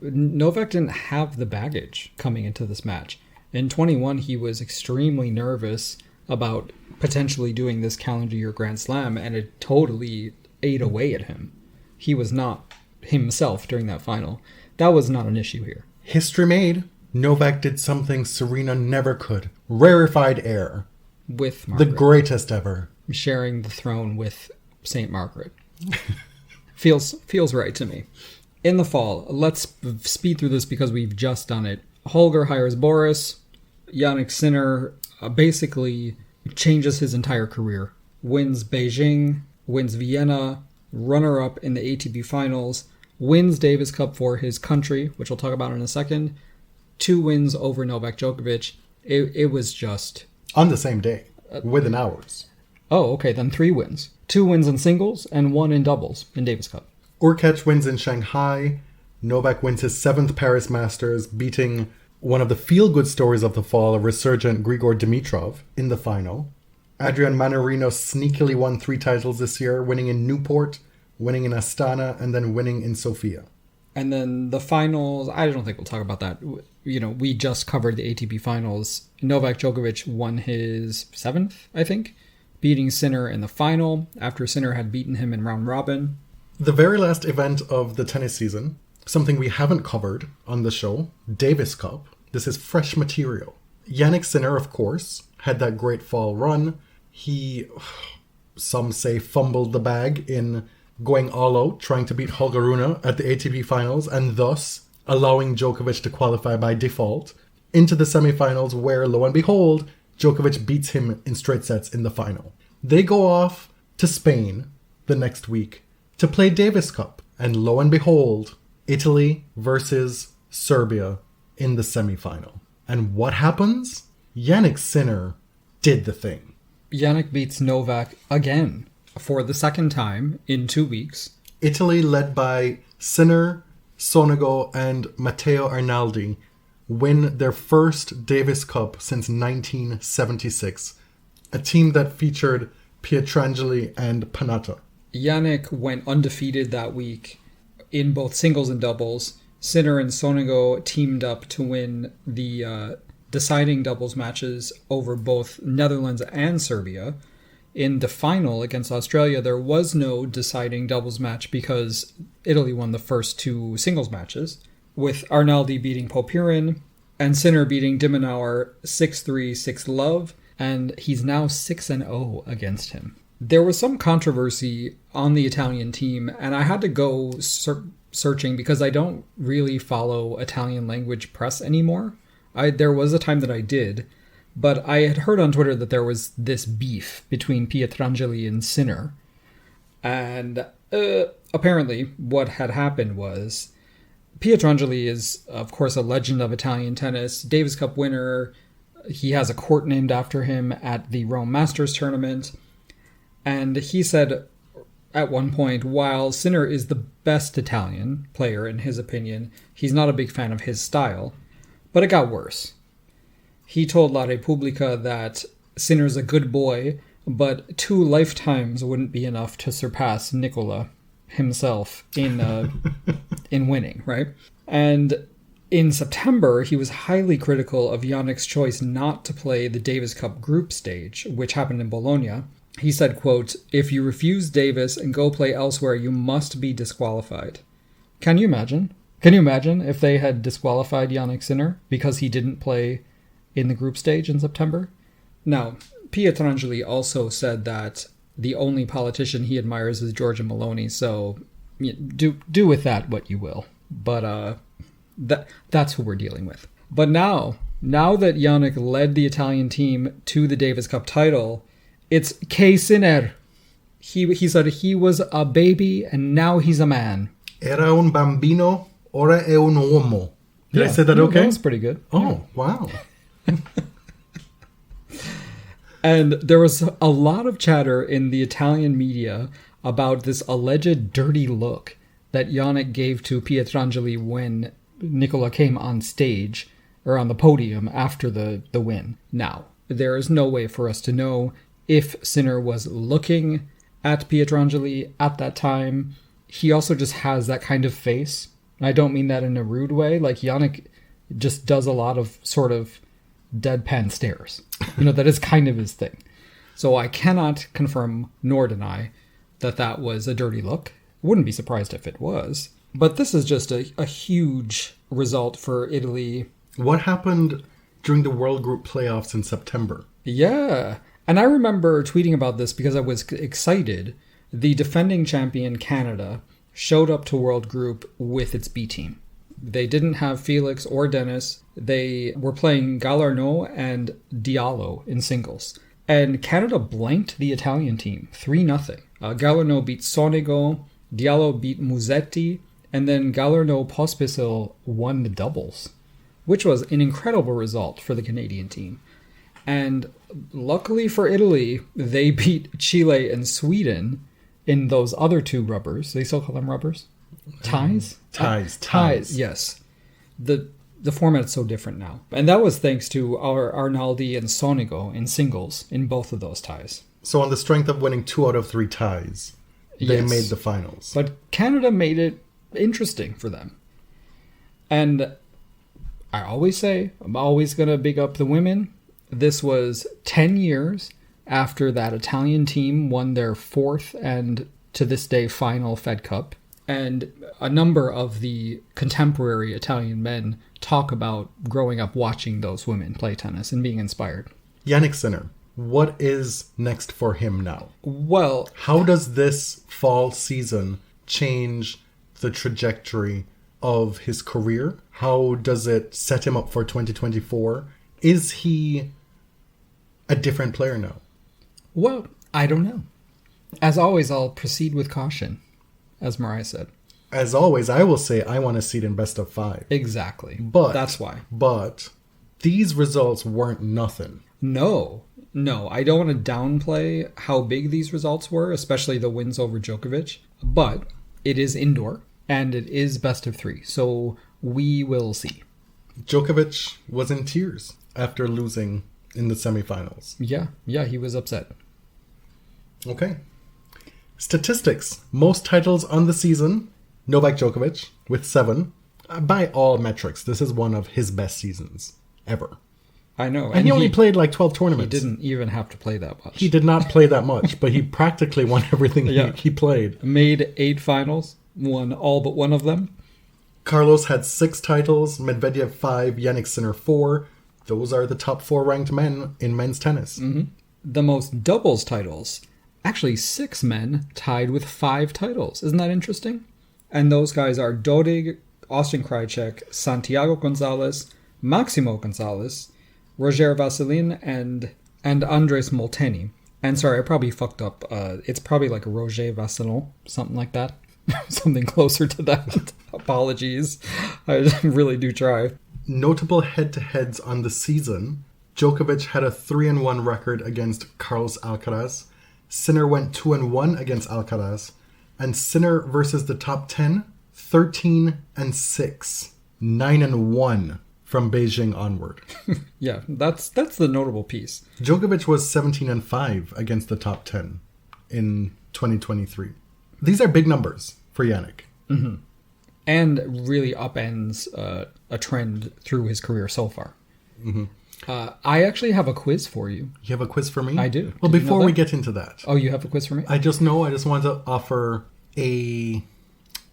Novak didn't have the baggage coming into this match. In 21, he was extremely nervous about potentially doing this calendar year Grand Slam, and it totally ate away at him. He was not himself during that final. That was not an issue here. History made. Novak did something Serena never could. Rarefied air. With Margaret. The greatest ever. Sharing the throne with St. Margaret. Feels right to me. In the fall, let's speed through this because we've just done it. Holger hires Boris. Jannik Sinner basically changes his entire career. Wins Beijing, wins Vienna, runner-up in the ATP finals, wins Davis Cup for his country, which we'll talk about in a second. 2 wins over Novak Djokovic. It was just... On the same day. Within hours. Oh, okay, then 3 wins. 2 wins in singles and 1 in doubles in Davis Cup. Urkac wins in Shanghai. Novak wins his 7th Paris Masters, beating one of the feel-good stories of the fall, a resurgent Grigor Dimitrov, in the final. Adrian Manarino sneakily won 3 titles this year, winning in Newport, winning in Astana, and then winning in Sofia. And then the finals, I don't think we'll talk about that. You know, we just covered the ATP finals. Novak Djokovic won his 7th, I think, beating Sinner in the final after Sinner had beaten him in round robin. The very last event of the tennis season, something we haven't covered on the show, Davis Cup. This is fresh material. Jannik Sinner, of course, had that great fall run. He, some say, fumbled the bag in going all out, trying to beat Holger Rune at the ATP finals, and thus allowing Djokovic to qualify by default into the semifinals, where, lo and behold, Djokovic beats him in straight sets in the final. They go off to Spain the next week to play Davis Cup, and lo and behold, Italy versus Serbia in the semifinal. And what happens? Jannik Sinner did the thing. Jannik beats Novak again for the second time in 2 weeks. Italy, led by Sinner, Sonego, and Matteo Arnaldi, win their first Davis Cup since 1976. A team that featured Pietrangeli and Panatta. Jannik went undefeated that week in both singles and doubles. Sinner and Sonego teamed up to win the deciding doubles matches over both Netherlands and Serbia. In the final against Australia, there was no deciding doubles match because Italy won the first 2 singles matches, with Arnaldi beating Popirin and Sinner beating Dimenauer 6-3, 6-love, and he's now 6-0 against him. There was some controversy on the Italian team, and I had to go searching because I don't really follow Italian language press anymore. There was a time that I did, but I had heard on Twitter that there was this beef between Pietrangeli and Sinner. And apparently what had happened was Pietrangeli is, of course, a legend of Italian tennis, Davis Cup winner. He has a court named after him at the Rome Masters tournament. And he said at one point, while Sinner is the best Italian player in his opinion, he's not a big fan of his style. But it got worse. He told La Repubblica that Sinner's a good boy, but 2 lifetimes wouldn't be enough to surpass Nicola himself in winning, right? And in September, he was highly critical of Jannik's choice not to play the Davis Cup group stage, which happened in Bologna. He said, quote, "If you refuse Davis and go play elsewhere, you must be disqualified." Can you imagine? Can you imagine if they had disqualified Jannik Sinner because he didn't play in the group stage in September? Now, Pietrangeli also said that the only politician he admires is Giorgia Meloni, so do with that what you will. But that's who we're dealing with. But now that Jannik led the Italian team to the Davis Cup title, it's K. Sinner. He said he was a baby and now he's a man. Era un bambino, ora è un uomo. Did I say that okay? That was pretty good. Oh, wow. And there was a lot of chatter in the Italian media about this alleged dirty look that Jannik gave to Pietrangeli when Nicola came on stage or on the podium after the win. Now, there is no way for us to know if Sinner was looking at Pietrangeli at that time. He also just has that kind of face. And I don't mean that in a rude way. Like, Jannik just does a lot of sort of deadpan stares. That is kind of his thing. So I cannot confirm nor deny that was a dirty look. Wouldn't be surprised if it was. But this is just a huge result for Italy. What happened during the World Group playoffs in September? Yeah. And I remember tweeting about this because I was excited. The defending champion Canada showed up to World Group with its B team. They didn't have Felix or Dennis. They were playing Gallarneau and Diallo in singles. And Canada blanked the Italian team 3-0. Gallarneau beat Sonego, Diallo beat Musetti, and then Gallarneau Pospisil won the doubles, which was an incredible result for the Canadian team. And luckily for Italy, they beat Chile and Sweden in those other two rubbers. They still call them rubbers? Ties? Ties, yes. The format's so different now. And that was thanks to our Arnaldi and Sonego in singles in both of those ties. So on the strength of winning 2 out of 3 ties, they Yes. made the finals. But Canada made it interesting for them. And I always say, I'm always going to big up the women. This was 10 years after that Italian team won their 4th and to this day final Fed Cup. And a number of the contemporary Italian men talk about growing up watching those women play tennis and being inspired. Jannik Sinner, what is next for him now? Well, How does this fall season change the trajectory of his career? How does it set him up for 2024? Is he a different player now? well, I don't know. As always, I'll proceed with caution, as Mariah said. As always, I will say I want to see it in best of 5. Exactly. But that's why. But these results weren't nothing. No, I don't want to downplay how big these results were, especially the wins over Djokovic. But it is indoor, and it is best of 3, so we will see. Djokovic was in tears after losing in the semifinals. Yeah, he was upset. Okay. Statistics. Most titles on the season. Novak Djokovic with 7. By all metrics, this is one of his best seasons ever. I know. And he only played like 12 tournaments. He didn't even have to play that much. He did not play that much, but he practically won everything he played. Made 8 finals, won all but one of them. Carlos had 6 titles, Medvedev 5, Jannik Sinner 4. Those are the top 4 ranked men in men's tennis. Mm-hmm. The most doubles titles. Actually, 6 men tied with 5 titles. Isn't that interesting? And those guys are Dodig, Austin Krajicek, Santiago Gonzalez, Maximo Gonzalez, Roger Vassilin, and Andres Molteni. And sorry, I probably fucked up. It's probably like Roger Vassilon, something like that. Something closer to that. Apologies. I really do try. Notable head-to-heads on the season. Djokovic had a 3-1 record against Carlos Alcaraz. Sinner went 2-1 against Alcaraz. And Sinner versus the top 10, 13-6. 9-1 from Beijing onward. Yeah, that's the notable piece. Djokovic was 17-5 against the top 10 in 2023. These are big numbers for Jannik. Mm-hmm. And really upends a trend through his career so far. Mm-hmm. I actually have a quiz for you. You have a quiz for me? I do. Well, Did you know before that? we get into that. Oh, you have a quiz for me? I just want to offer a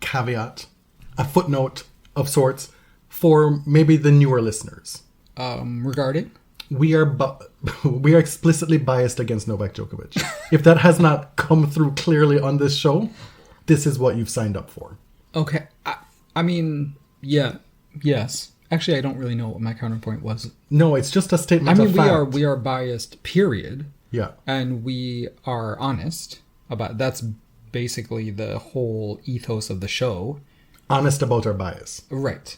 caveat, a footnote of sorts for maybe the newer listeners. Regarding? We are explicitly biased against Novak Djokovic. If that has not come through clearly on this show, this is what you've signed up for. Okay. I mean, yeah. Yes. Actually, I don't really know what my counterpoint was. No, it's just a statement of fact. we are biased, period. Yeah. And we are honest about that's basically the whole ethos of the show. Honest about our bias. Right.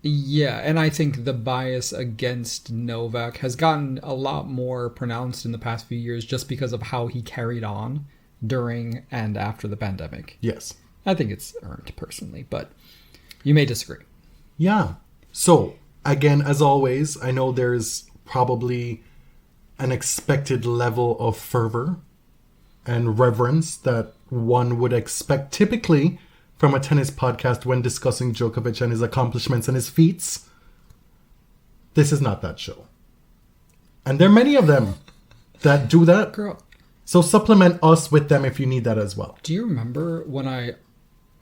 Yeah, and I think the bias against Novak has gotten a lot more pronounced in the past few years just because of how he carried on during and after the pandemic. Yes. I think it's earned personally, but you may disagree. Yeah. So, again, as always, I know there's probably an expected level of fervor and reverence that one would expect typically from a tennis podcast when discussing Djokovic and his accomplishments and his feats. This is not that show. And there are many of them that do that. Girl, So supplement us with them if you need that as well. do you remember when I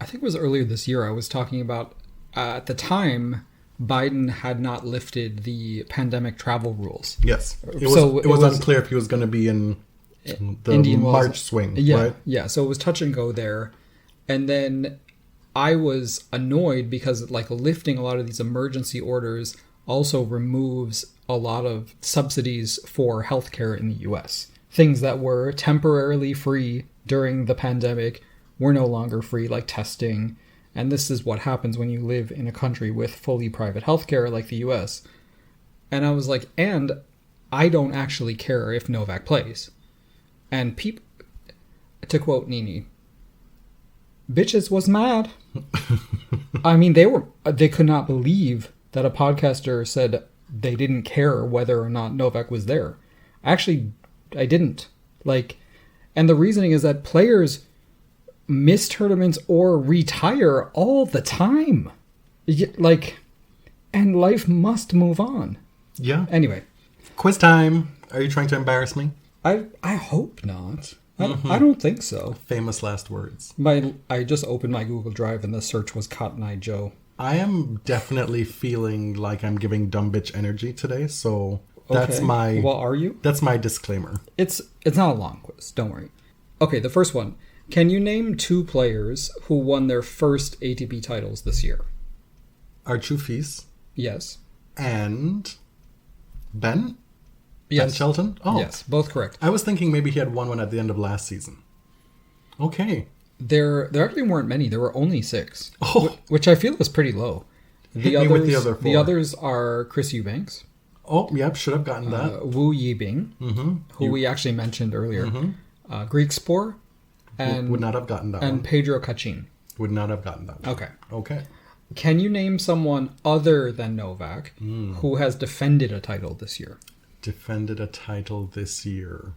I think it was earlier this year, I was talking about, at the time, Biden had not lifted the pandemic travel rules. Yes. It So was unclear if he was going to be in the Indian March Wells. swing, Yeah, right? yeah. So it was touch and go there. And then I was annoyed because like lifting a lot of these emergency orders also removes a lot of subsidies for healthcare in the US. Things that were temporarily free during the pandemic were no longer free, like testing. And this is what happens when you live in a country with fully private healthcare like the US. And I was like, and I don't actually care if Novak plays. And people, to quote Nini, bitches was mad. I mean, they could not believe that a podcaster said they didn't care whether or not Novak was there. Actually, I didn't. Like, and the reasoning is that players miss tournaments or retire all the time. Like, and life must move on. Yeah. Anyway. Quiz time. Are you trying to embarrass me? I hope not. I don't think so. Famous last words. I just opened my Google Drive and the search was Cotton Eye Joe. I am definitely feeling like I'm giving dumb bitch energy today, so that's Okay. my Well, are you? that's my disclaimer. It's not a long quiz. Don't worry. Okay, the first one. Can you name 2 players who won their first ATP titles this year? Archie Fils Yes. and Ben? Ben Yes. Shelton? Oh. Yes, both correct. I was thinking maybe he had won one at the end of last season. Okay. There actually weren't many. There were only 6, Oh. which I feel is pretty low. Hit me with the other 4. The others are Chris Eubanks, Oh, yep, should have gotten that. Wu Yibing, who we actually mentioned earlier, Greek Spore, and Would not have gotten that and one. Pedro Cachin. Would not have gotten that one. Okay. Okay. Can you name someone other than Novak who has defended a title this year? Defended a title this year.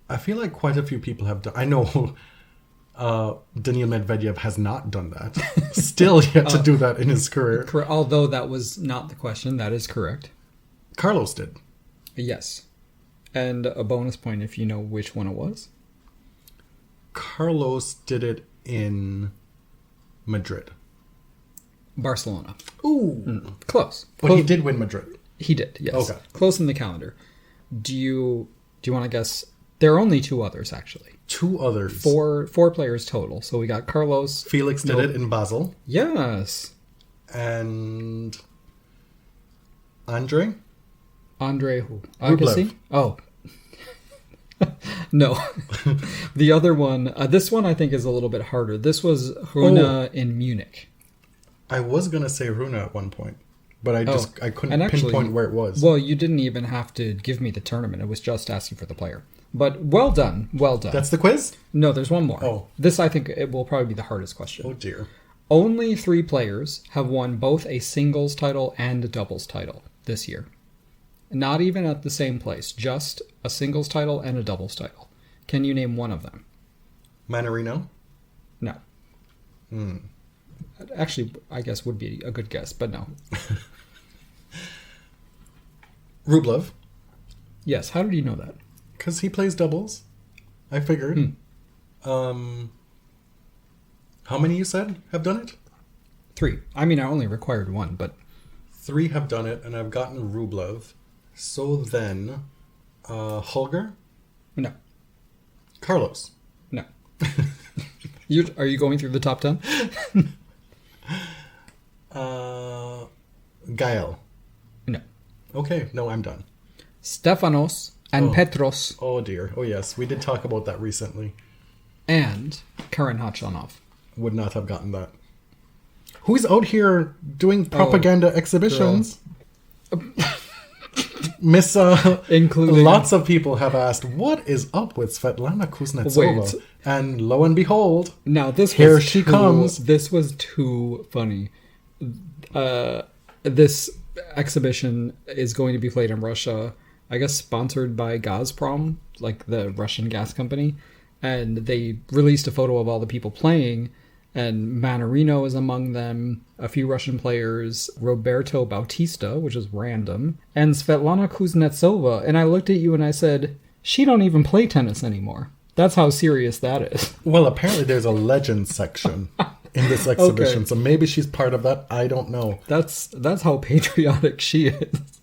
I feel like quite a few people have done. I know Daniil Medvedev has not done that. Still yet to do that in his career. Although that was not the question, that is correct. Carlos did. Yes. And a bonus point if you know which one it was. Carlos did it in Madrid. Barcelona. Ooh. Close. But he did win Madrid. He did, yes. Okay. Close in the calendar. Do you want to guess? There are only 2 others, actually. 2 others. Four players total. So we got Carlos. Felix did it in Basel. Yes. And Andre who? Rublev. Agassi? Oh. No. The other one, this one I think is a little bit harder. This was Rune in Munich. I was gonna say Rune at one point, but I couldn't And actually, pinpoint where it was. Well, you didn't even have to give me the tournament. It was just asking for the player. But well done. Well done. That's the quiz? No, there's one more. Oh. This, I think, it will probably be the hardest question. Oh dear. Only 3 players have won both a singles title and a doubles title this year. Not even at the same place. Just a singles title and a doubles title. Can you name one of them? Manarino? No. Actually, I guess would be a good guess, but no. Rublev? Yes, how did you know that? Because he plays doubles. I figured. How many you said have done it? 3. I mean, I only required 1, but 3 have done it, and I've gotten Rublev. So then, Holger? no. Carlos? No. Are you going through the top 10? Gael? No. Okay, no, I'm done. Stefanos and Oh. Petros Oh dear. Oh yes, we did talk about that recently. and Karen Khachanov. Would not have gotten that. Who's out here doing propaganda exhibitions? Miss, Including- lots of people have asked, what is up with Svetlana Kuznetsova? Wait. And lo and behold, Now this Here was she too- comes. This was too funny. This exhibition is going to be played in Russia. I guess sponsored by Gazprom, like the Russian gas company, and they released a photo of all the people playing. And Manarino is among them, a few Russian players, Roberto Bautista, which is random, and Svetlana Kuznetsova. And I looked at you and I said, she don't even play tennis anymore. That's how serious that is. well, apparently there's a legend section in this exhibition. Okay. So maybe she's part of that. I don't know. That's how patriotic she is.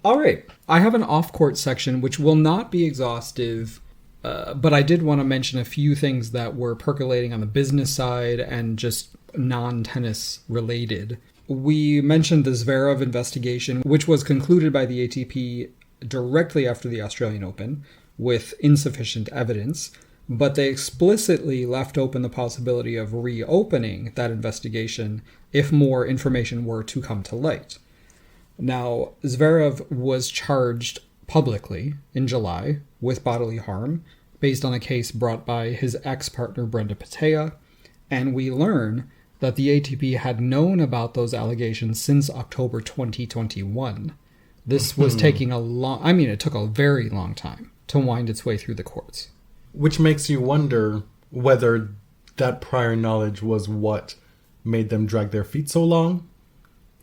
All right. I have an off-court section, which will not be exhaustive, but I did want to mention a few things that were percolating on the business side and just non-tennis related. We mentioned the Zverev investigation, which was concluded by the ATP directly after the Australian Open with insufficient evidence, but they explicitly left open the possibility of reopening that investigation if more information were to come to light. Now, Zverev was charged publicly in July with bodily harm based on a case brought by his ex-partner Brenda Petea, and we learn that the ATP had known about those allegations since October 2021. This was taking it took a very long time to wind its way through the courts. Which makes you wonder whether that prior knowledge was what made them drag their feet so long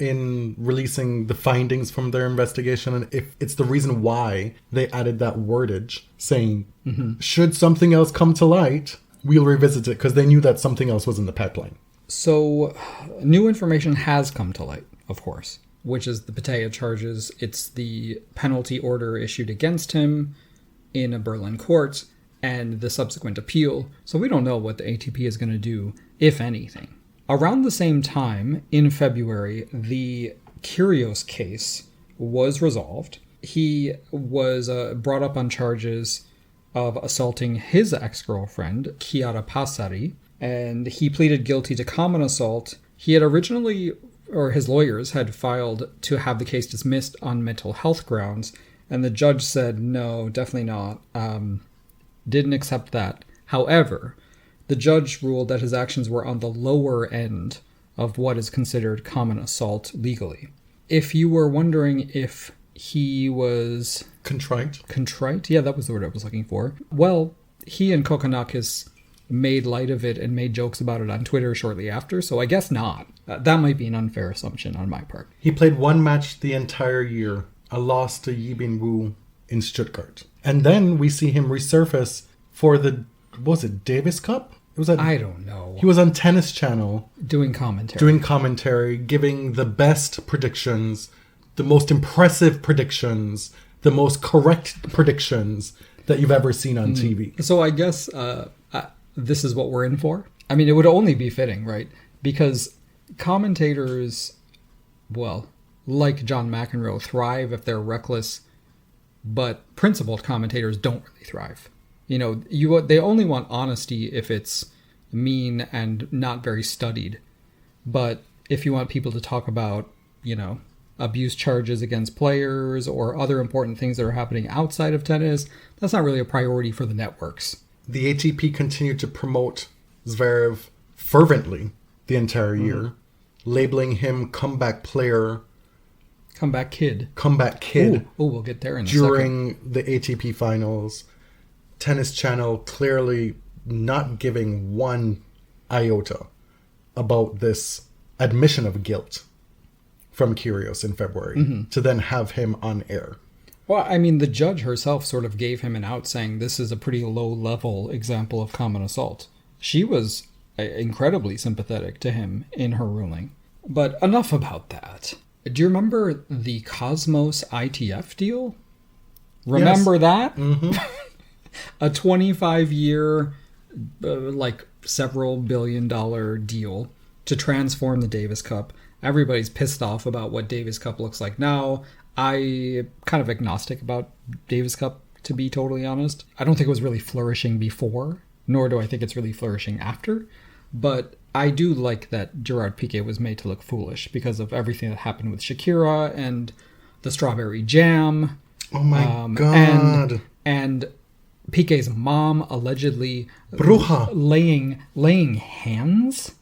in releasing the findings from their investigation, and if it's the reason why they added that wordage saying, should something else come to light, we'll revisit it, because they knew that something else was in the pipeline. So, new information has come to light, of course, which is the Petea charges. It's the penalty order issued against him in a Berlin court and the subsequent appeal. So we don't know what the ATP is going to do, if anything. Around the same time, in February, the Kyrgios case was resolved. He was brought up on charges of assaulting his ex-girlfriend, Chiara Passari, and he pleaded guilty to common assault. He had originally, or his lawyers had filed to have the case dismissed on mental health grounds, and the judge said, no, definitely not, didn't accept that. However, the judge ruled that his actions were on the lower end of what is considered common assault legally. If you were wondering if he was... Contrite? Yeah, that was the word I was looking for. Well, he and Kokkinakis made light of it and made jokes about it on Twitter shortly after, so I guess not. That might be an unfair assumption on my part. He played one match the entire year, a loss to Yibin Wu in Stuttgart. And then we see him resurface for the, was it Davis Cup? I don't know. He was on Tennis Channel. Doing commentary, giving the best predictions, the most impressive predictions, the most correct predictions that you've ever seen on TV. So I guess this is what we're in for. I mean, it would only be fitting, right? Because commentators, well, like John McEnroe, thrive if they're reckless, but principled commentators don't really thrive. You know, they only want honesty if it's mean and not very studied. But if you want people to talk about, abuse charges against players or other important things that are happening outside of tennis, that's not really a priority for the networks. The ATP continued to promote Zverev fervently the entire year, labeling him comeback player. Comeback kid. Oh, we'll get there in a second. During the ATP finals. Tennis Channel clearly not giving one iota about this admission of guilt from Kyrgios in February to then have him on air. Well, I mean, the judge herself sort of gave him an out saying this is a pretty low-level example of common assault. She was incredibly sympathetic to him in her ruling. But enough about that. Do you remember the Kosmos ITF deal? Remember that? Mm-hmm. A 25-year, several billion-dollar deal to transform the Davis Cup. Everybody's pissed off about what Davis Cup looks like now. I'm kind of agnostic about Davis Cup, to be totally honest. I don't think it was really flourishing before, nor do I think it's really flourishing after. But I do like that Gerard Piqué was made to look foolish because of everything that happened with Shakira and the strawberry jam. Oh my God. And Piqué's mom allegedly Bruja. laying hands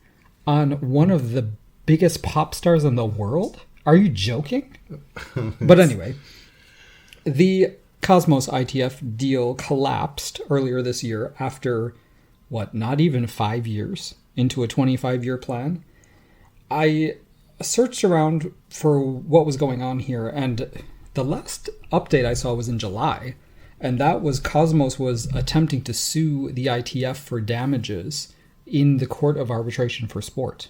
on one of the biggest pop stars in the world? Are you joking? But anyway, the Kosmos ITF deal collapsed earlier this year after, not even 5 years into a 25-year plan. I searched around for what was going on here, and the last update I saw was in July, and that was Cosmos was attempting to sue the ITF for damages in the Court of Arbitration for Sport.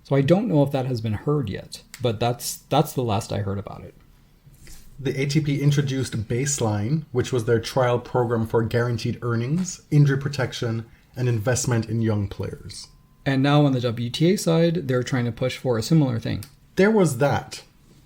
So I don't know if that has been heard yet, but that's the last I heard about it. The ATP introduced Baseline, which was their trial program for guaranteed earnings, injury protection, and investment in young players. And now on the WTA side, they're trying to push for a similar thing. There was that.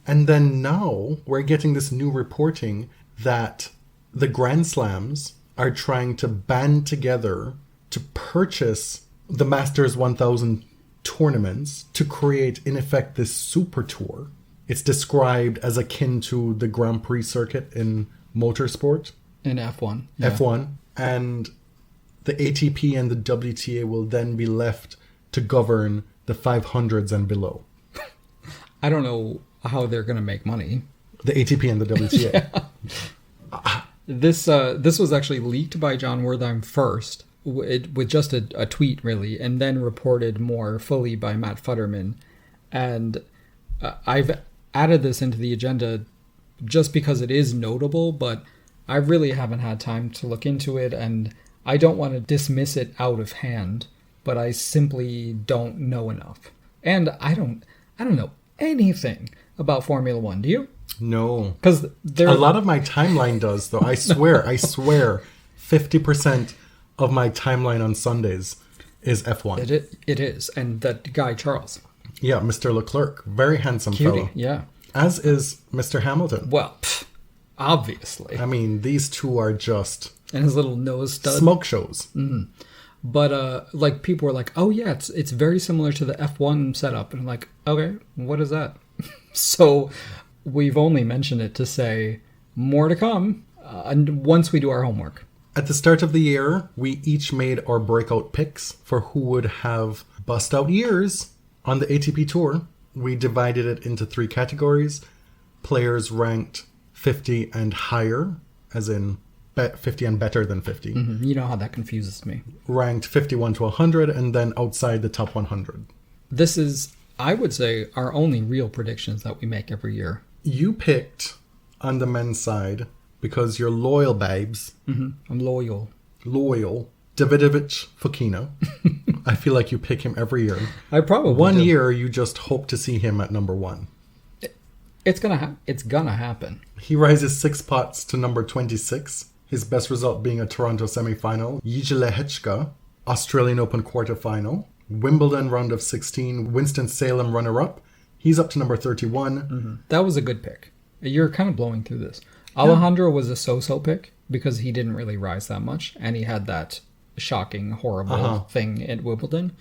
And then now we're getting this new reporting that the Grand Slams are trying to band together to purchase the Masters 1000 tournaments to create, in effect, this super tour. It's described as akin to the Grand Prix circuit in motorsport. In F1. Yeah. F1. And the ATP and the WTA will then be left to govern the 500s and below. I don't know how they're going to make money. The ATP and the WTA. Yeah. This was actually leaked by John Wertheim first, with just a tweet, really, and then reported more fully by Matt Futterman. And I've added this into the agenda just because it is notable, but I really haven't had time to look into it, and I don't want to dismiss it out of hand, but I simply don't know enough. And I don't know anything about Formula One. Do you? No. Because a lot of my timeline does, though. I swear, 50% of my timeline on Sundays is F1. It is. And that guy, Charles. Yeah, Mr. Leclerc. Very handsome Cutie, fellow. yeah. As is Mr. Hamilton. Well, obviously. I mean, these two are just... And his little nose stud. Smoke shows. Mm-hmm. But, like, people were like, oh, yeah, it's very similar to the F1 setup. And I'm like, okay, what is that? So we've only mentioned it to say more to come and once we do our homework. At the start of the year, we each made our breakout picks for who would have bust-out years on the ATP Tour. We divided it into 3 categories. Players ranked 50 and higher, as in 50 and better than 50. Mm-hmm. You know how that confuses me. Ranked 51 to 100, and then outside the top 100. This is, I would say, our only real predictions that we make every year. You picked on the men's side, because you're loyal, babes. Mm-hmm. I'm loyal. Loyal. Davidovich Fokina. I feel like you pick him every year. I probably One do. year, you just hope to see him at number 1. It's gonna happen. He rises 6 pots to number 26. His best result being a Toronto semi-final. Jiří Australian Open quarterfinal. Wimbledon round of 16. Winston-Salem runner-up. He's up to number 31. Mm-hmm. That was a good pick. You're kind of blowing through this. Alejandro was a so-so pick because he didn't really rise that much, and he had that shocking, horrible thing at Wimbledon.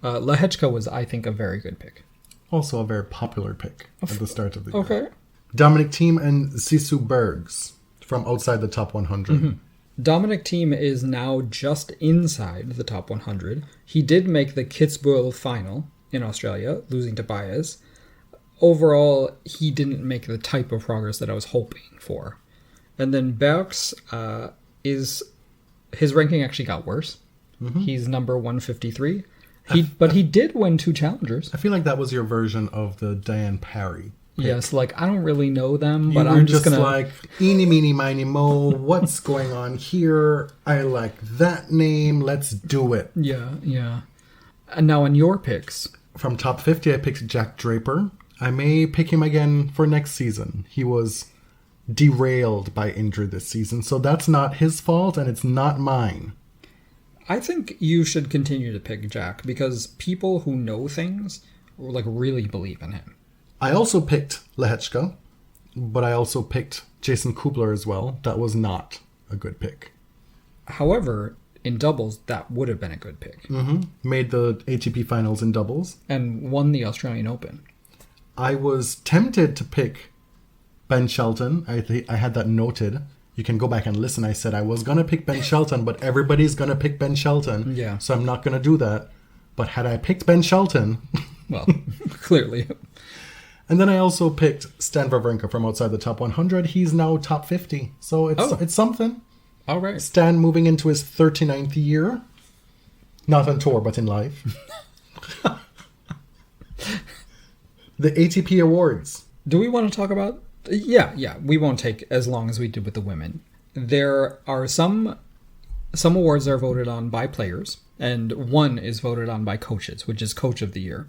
Lehečka was, I think, a very good pick. Also a very popular pick at the start of the year. Okay. Dominic Thiem and Sisu Bergs from outside the top 100. Mm-hmm. Dominic Thiem is now just inside the top 100. He did make the Kitzbühel final in Australia, losing to Baez. Overall, he didn't make the type of progress that I was hoping for. And then Bergs his ranking actually got worse. Mm-hmm. He's number 153. But he did win 2 challengers. I feel like that was your version of the Diane Parry pick. Yes, like, I don't really know them, You but were I'm just gonna... like, eeny, meeny, miny, mo, what's going on here? I like that name, let's do it. Yeah. And now on your picks... From top 50, I picked Jack Draper. I may pick him again for next season. He was derailed by injury this season, so that's not his fault, and it's not mine. I think you should continue to pick Jack, because people who know things, like, really believe in him. I also picked Lehečka, but I also picked Jason Kubler as well. That was not a good pick. However, in doubles, that would have been a good pick. Mm-hmm. Made the ATP finals in doubles. And won the Australian Open. I was tempted to pick Ben Shelton. I had that noted. You can go back and listen. I said I was going to pick Ben Shelton, but everybody's going to pick Ben Shelton. Yeah. So I'm not going to do that. But had I picked Ben Shelton... Well, clearly. And then I also picked Stan Wawrinka from outside the top 100. He's now top 50. So it's something. All right. Stan moving into his 39th year. Not on tour, but in life. The ATP Awards. Do we want to talk about... Yeah. We won't take as long as we did with the women. There are some some awards are voted on by players, and one is voted on by coaches, which is Coach of the Year.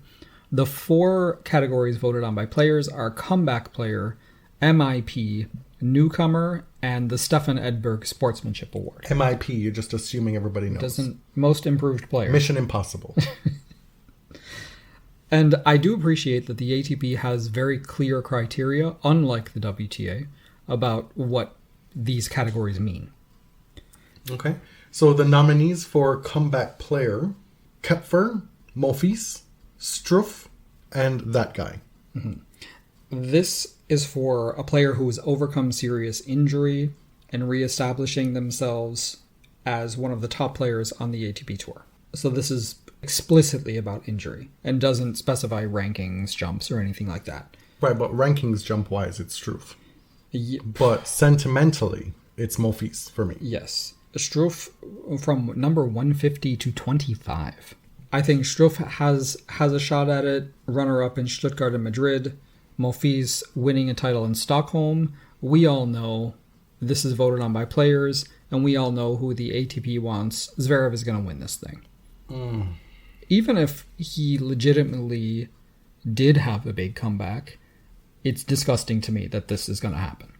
The 4 categories voted on by players are Comeback Player, MIP, Newcomer, and the Stefan Edberg Sportsmanship Award. MIP, you're just assuming everybody knows. Most Improved Player. Mission Impossible. And I do appreciate that the ATP has very clear criteria, unlike the WTA, about what these categories mean. Okay. So the nominees for Comeback Player, Kepfer, Monfils, Struff, and that guy. Mm-hmm. This is for a player who has overcome serious injury and reestablishing themselves as one of the top players on the ATP Tour. So this is explicitly about injury and doesn't specify rankings, jumps, or anything like that. Right, but rankings jump-wise, it's Struff. Yeah. But sentimentally, it's Monfils for me. Yes. Struff from number 150 to 25. I think Struff has a shot at it. Runner-up in Stuttgart and Madrid. Monfils winning a title in Stockholm. We all know this is voted on by players, and we all know who the ATP wants. Zverev is going to win this thing. Even if he legitimately did have a big comeback, it's disgusting to me that this is going to happen.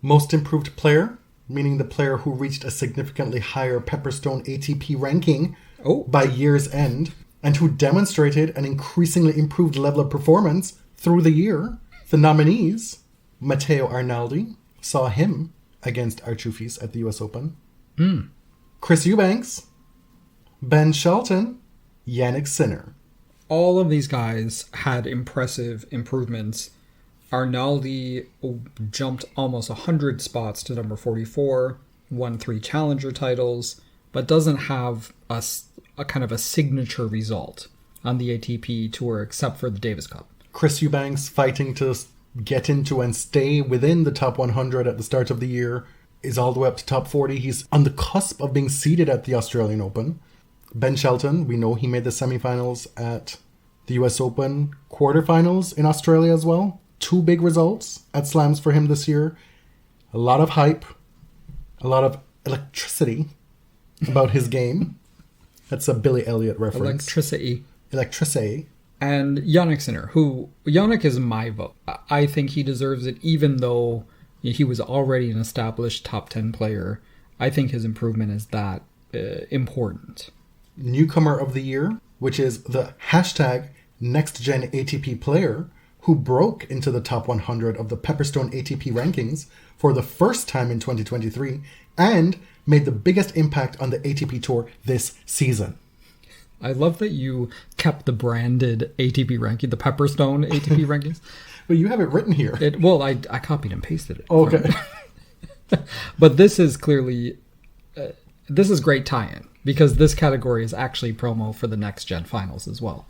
Most Improved Player, meaning the player who reached a significantly higher Pepperstone ATP ranking by year's end, and who demonstrated an increasingly improved level of performance through the year. The nominees, Matteo Arnaldi, saw him against Archufis at the US Open. Chris Eubanks, Ben Shelton, Jannik Sinner. All of these guys had impressive improvements. Arnaldi jumped almost 100 spots to number 44, won 3 challenger titles, but doesn't have a kind of a signature result on the ATP Tour except for the Davis Cup. Chris Eubanks fighting to get into and stay within the top 100 at the start of the year, is all the way up to top 40. He's on the cusp of being seeded at the Australian Open. Ben Shelton, we know he made the semifinals at the US Open, quarterfinals in Australia as well. 2 big results at slams for him this year. A lot of hype, a lot of electricity about his game. That's a Billy Elliot reference. Electricity. And Jannik Sinner, Jannik is my vote. I think he deserves it, even though he was already an established top 10 player. I think his improvement is that important. Newcomer of the Year, which is the hashtag NextGen ATP player who broke into the top 100 of the Pepperstone ATP rankings for the first time in 2023 and made the biggest impact on the ATP Tour this season. I love that you kept the branded ATP ranking, the Pepperstone ATP rankings. Well, you have it written here. I copied and pasted it. Okay. But this is clearly, this is great tie-in, because this category is actually promo for the Next Gen Finals as well.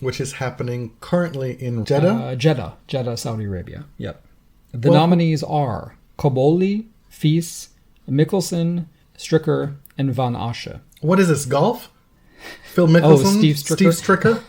Which is happening currently in Jeddah? Jeddah, Saudi Arabia. Yep. The nominees are Koboli, Fies, Mickelson, Stricker, and Van Asche. What is this, golf? Phil Mickelson? Steve Stricker?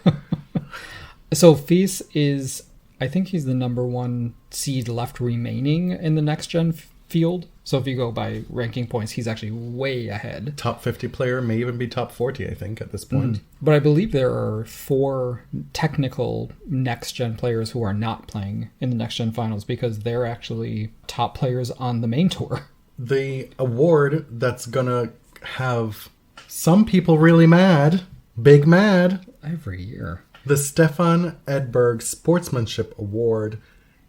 So Fies is, I think he's the number 1 seed left remaining in the Next Gen field. So if you go by ranking points, he's actually way ahead. Top 50 player, may even be top 40, I think, at this point. But I believe there are 4 technical next-gen players who are not playing in the next-gen finals because they're actually top players on the main tour. The award that's gonna have some people really mad, big mad. Every year. The Stefan Edberg Sportsmanship Award.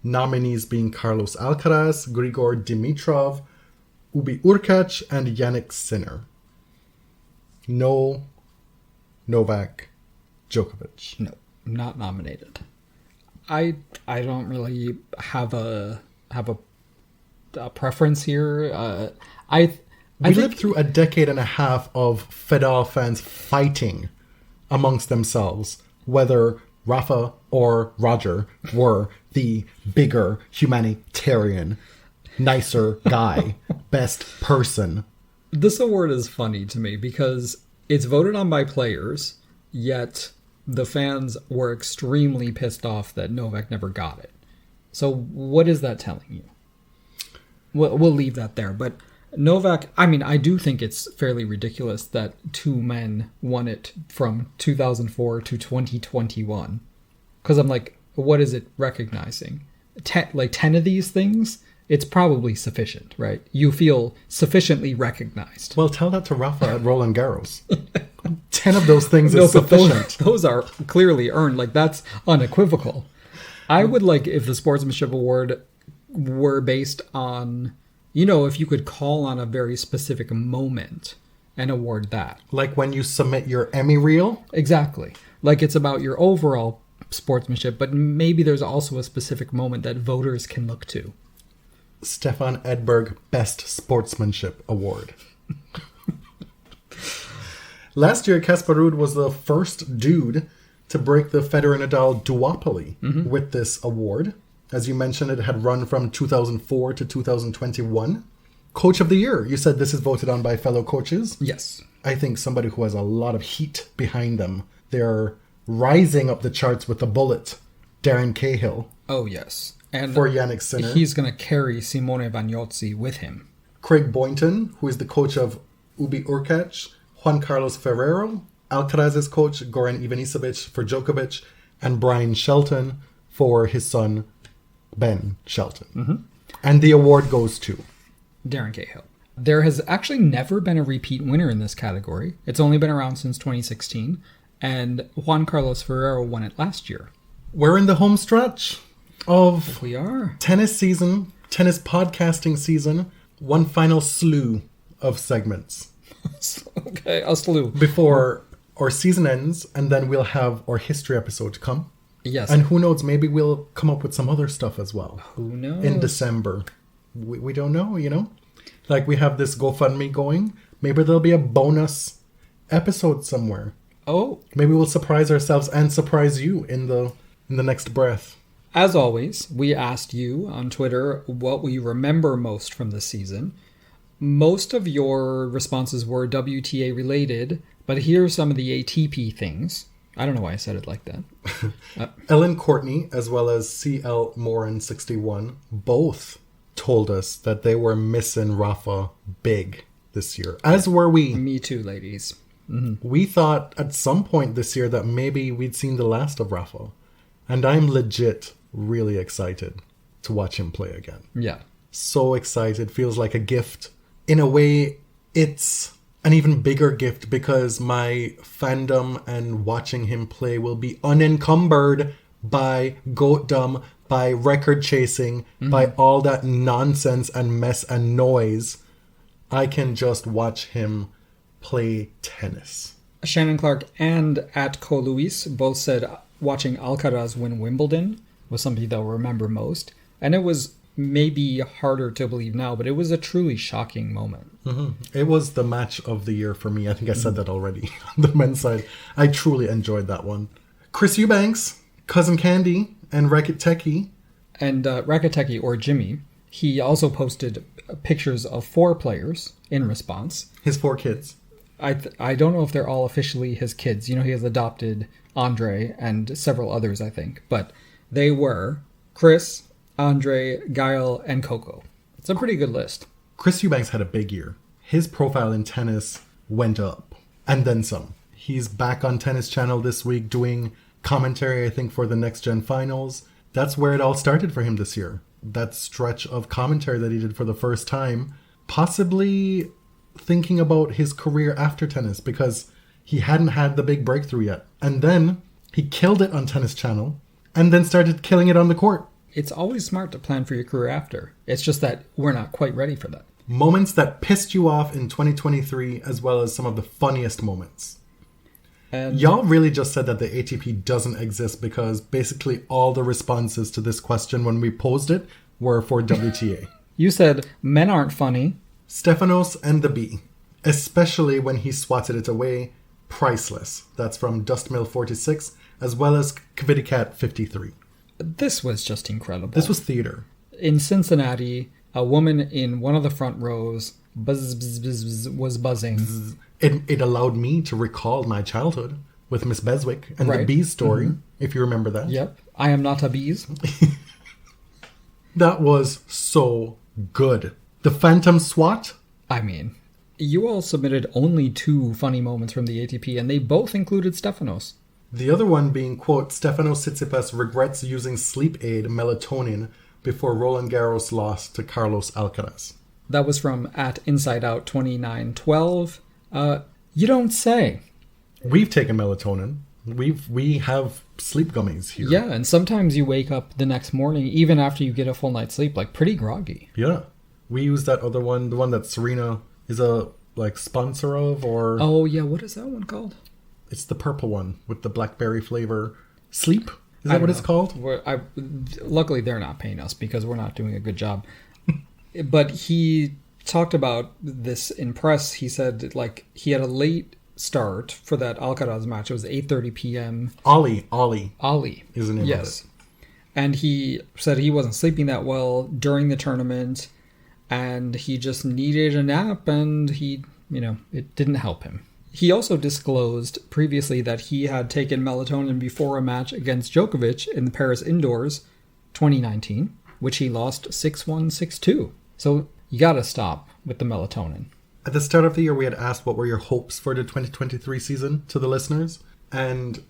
Nominees being Carlos Alcaraz, Grigor Dimitrov, Ubi Urkac, and Jannik Sinner. No Novak Djokovic. No, not nominated. I don't really have a preference here. We lived through a decade and a half of Federer fans fighting amongst themselves whether Rafa or Roger were the bigger humanitarian, nicer guy, best person. This award is funny to me because it's voted on by players, yet the fans were extremely pissed off that Novak never got it. So what is that telling you? We'll leave that there. But Novak, I mean, I do think it's fairly ridiculous that two men won it from 2004 to 2021. Because I'm like, what is it recognizing? 10 of these things? It's probably sufficient, right? You feel sufficiently recognized. Well, tell that to Rafa at Roland Garros. 10 of those things is but sufficient. those are clearly earned. Like, that's unequivocal. I would like if the Sportsmanship Award were based on, if you could call on a very specific moment and award that. Like when you submit your Emmy reel? Exactly. Like it's about your overall sportsmanship, but maybe there's also a specific moment that voters can look to. Stefan Edberg Best Sportsmanship Award. Last year, Casper Ruud was the first dude to break the Federer-Nadal duopoly with this award. As you mentioned, it had run from 2004 to 2021. Coach of the Year. You said this is voted on by fellow coaches. Yes. I think somebody who has a lot of heat behind them. They're rising up the charts with a bullet. Darren Cahill. Oh, yes. And for Jannik Sinner. He's going to carry Simone Vagnozzi with him. Craig Boynton, who is the coach of Ubi Urkac, Juan Carlos Ferrero, Alcaraz's coach, Goran Ivanisevic for Djokovic, and Brian Shelton for his son, Ben Shelton. And the award goes to Darren Cahill. There has actually never been a repeat winner in this category. It's only been around since 2016, and Juan Carlos Ferrero won it last year. We're in the home stretch of We are. tennis season, tennis podcasting season, one final slew of segments. Okay, a slew. Before our season ends, and then we'll have our history episode to come. Yes. And who knows, maybe we'll come up with some other stuff as well. Who knows? In December. We don't know, Like we have this GoFundMe going. Maybe there'll be a bonus episode somewhere. Oh. Maybe we'll surprise ourselves and surprise you in the next breath. As always, we asked you on Twitter what we remember most from this season. Most of your responses were WTA related, but here are some of the ATP things. I don't know why I said it like that. Ellen Courtney, as well as CL Moran61, both told us that they were missing Rafa big this year. As were we. Me too, ladies. We thought at some point this year that maybe we'd seen the last of Rafa. And I'm legit really excited to watch him play again. Yeah. So excited. Feels like a gift. In a way, it's an even bigger gift because my fandom and watching him play will be unencumbered by goatdom, by record chasing, by all that nonsense and mess and noise. I can just watch him play tennis. Shannon Clark and at Co Luis both said watching Alcaraz win Wimbledon was something they'll remember most. And it was maybe harder to believe now, but it was a truly shocking moment. It was the match of the year for me. I think I said that already on the men's side. I truly enjoyed that one. Chris Eubanks, Cousin Candy, and Rakiteki. And Rakiteki, or Jimmy, he also posted pictures of 4 players in response. His 4 kids. I don't know if they're all officially his kids. He has adopted Andre and several others, I think. But they were Chris, Andre, Gael, and Coco. It's a pretty good list. Chris Eubanks had a big year. His profile in tennis went up. And then some. He's back on Tennis Channel this week doing commentary, I think, for the Next Gen Finals. That's where it all started for him this year. That stretch of commentary that he did for the first time. Possibly thinking about his career after tennis because he hadn't had the big breakthrough yet. And then he killed it on Tennis Channel and then started killing it on the court. It's always smart to plan for your career after. It's just that we're not quite ready for that. Moments that pissed you off in 2023 as well as some of the funniest moments. And Y'all really just said that the ATP doesn't exist because basically all the responses to this question when we posed it were for WTA. you said men aren't funny. Stefanos and the Bee, especially when he swatted it away, priceless. That's from Dustmill46 as well as Kvidicat53. This was just incredible. This was theater. In Cincinnati, a woman in one of the front rows was buzzing. It allowed me to recall my childhood with Miss Beswick and the Right. Bees story, if you remember that. Yep. I am not a bees. That was so good. The Phantom Swat, I mean, you all submitted only 2 funny moments from the ATP, and they both included Stefanos. The other one being, quote, Stefanos Tsitsipas regrets using sleep aid melatonin before Roland Garros lost to Carlos Alcaraz. That was from at InsideOut2912. You don't say. We've taken melatonin. We have sleep gummies here. Yeah, and sometimes you wake up the next morning, even after you get a full night's sleep, like pretty groggy. Yeah. We use that other one, the one that Serena is a sponsor of, or... Oh, yeah, what is that one called? It's the purple one with the blackberry flavor. Sleep? Is that what it's called? Luckily, they're not paying us because we're not doing a good job. But he talked about this in press. He said, like, he had a late start for that Alcaraz match. It was 8:30 p.m. Ollie is the name of it. And he said he wasn't sleeping that well during the tournament, and he just needed a nap, and it didn't help him. He also disclosed previously that he had taken melatonin before a match against Djokovic in the Paris Indoors 2019, which he lost 6-1, 6-2. So you gotta stop with the melatonin. At the start of the year, we had asked what were your hopes for the 2023 season to the listeners. And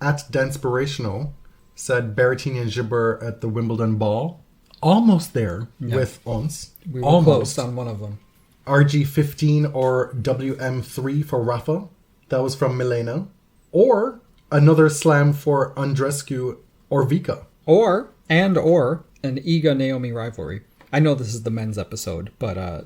at Danspirational said Berrettini and Gilbert at the Wimbledon ball. Almost there with Ons. We were close on one of them. RG15 or WM3 for Rafa. That was from Milena. Or another slam for Andreescu or Vika. Or an Iga-Naomi rivalry. I know this is the men's episode, but I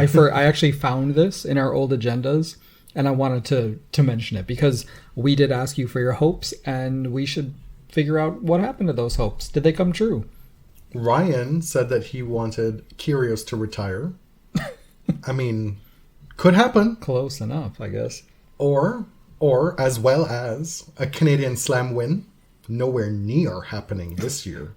actually found this in our old agendas, and I wanted to mention it because we did ask you for your hopes, and we should figure out what happened to those hopes. Did they come true? Ryan said that he wanted Kyrgios to retire. I mean, could happen. Close enough, I guess. Or as well as a Canadian Slam win. Nowhere near happening this year.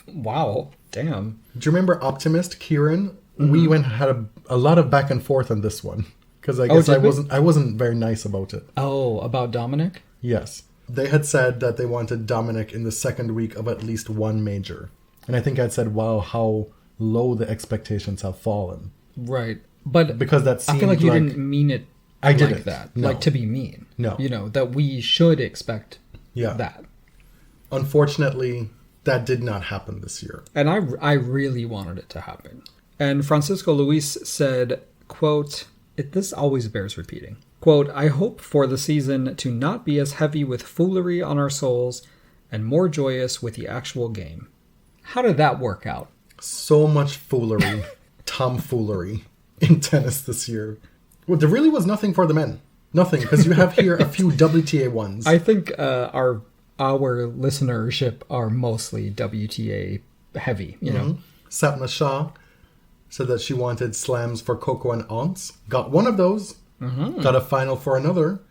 Wow, damn. Do you remember Optimist, Kieran? Mm-hmm. We had a lot of back and forth on this one because I guess I wasn't very nice about it. Oh, about Dominic? Yes. They had said that they wanted Dominic in the second week of at least one major. And I think I'd said, wow, how low the expectations have fallen. Right. But because that seemed I feel like you didn't mean it like that. No. Like to be mean. No. That we should expect that. Unfortunately, that did not happen this year. And I really wanted it to happen. And Francisco Luis said, quote, this always bears repeating. Quote, I hope for the season to not be as heavy with foolery on our souls and more joyous with the actual game. How did that work out? So much foolery, tomfoolery in tennis this year. Well, there really was nothing for the men. Nothing, because you have here a few WTA ones. I think our listenership are mostly WTA heavy, you know. Sapna Shah said that she wanted slams for Coco and Ons. Got one of those. Mm-hmm. Got a final for another.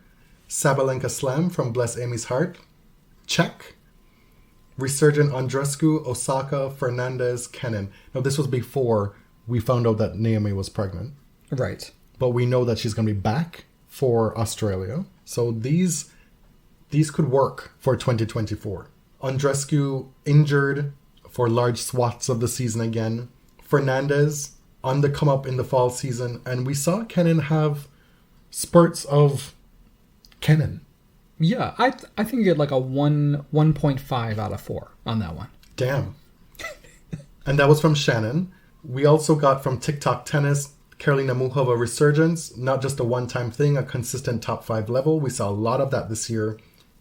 Sabalenka slam from Bless Amy's Heart. Check. Resurgent Andreescu, Osaka, Fernandez, Kenin. Now, this was before we found out that Naomi was pregnant. Right. But we know that she's going to be back for Australia. So these could work for 2024. Andreescu injured for large swaths of the season again. Fernandez on the come up in the fall season. And we saw Kenin have spurts of Kenin. Yeah, I think you get like a 1.5 out of 4 on that one. Damn. And that was from Shannon. We also got from TikTok Tennis, Karolina Muchova resurgence. Not just a one-time thing, a consistent top 5 level. We saw a lot of that this year.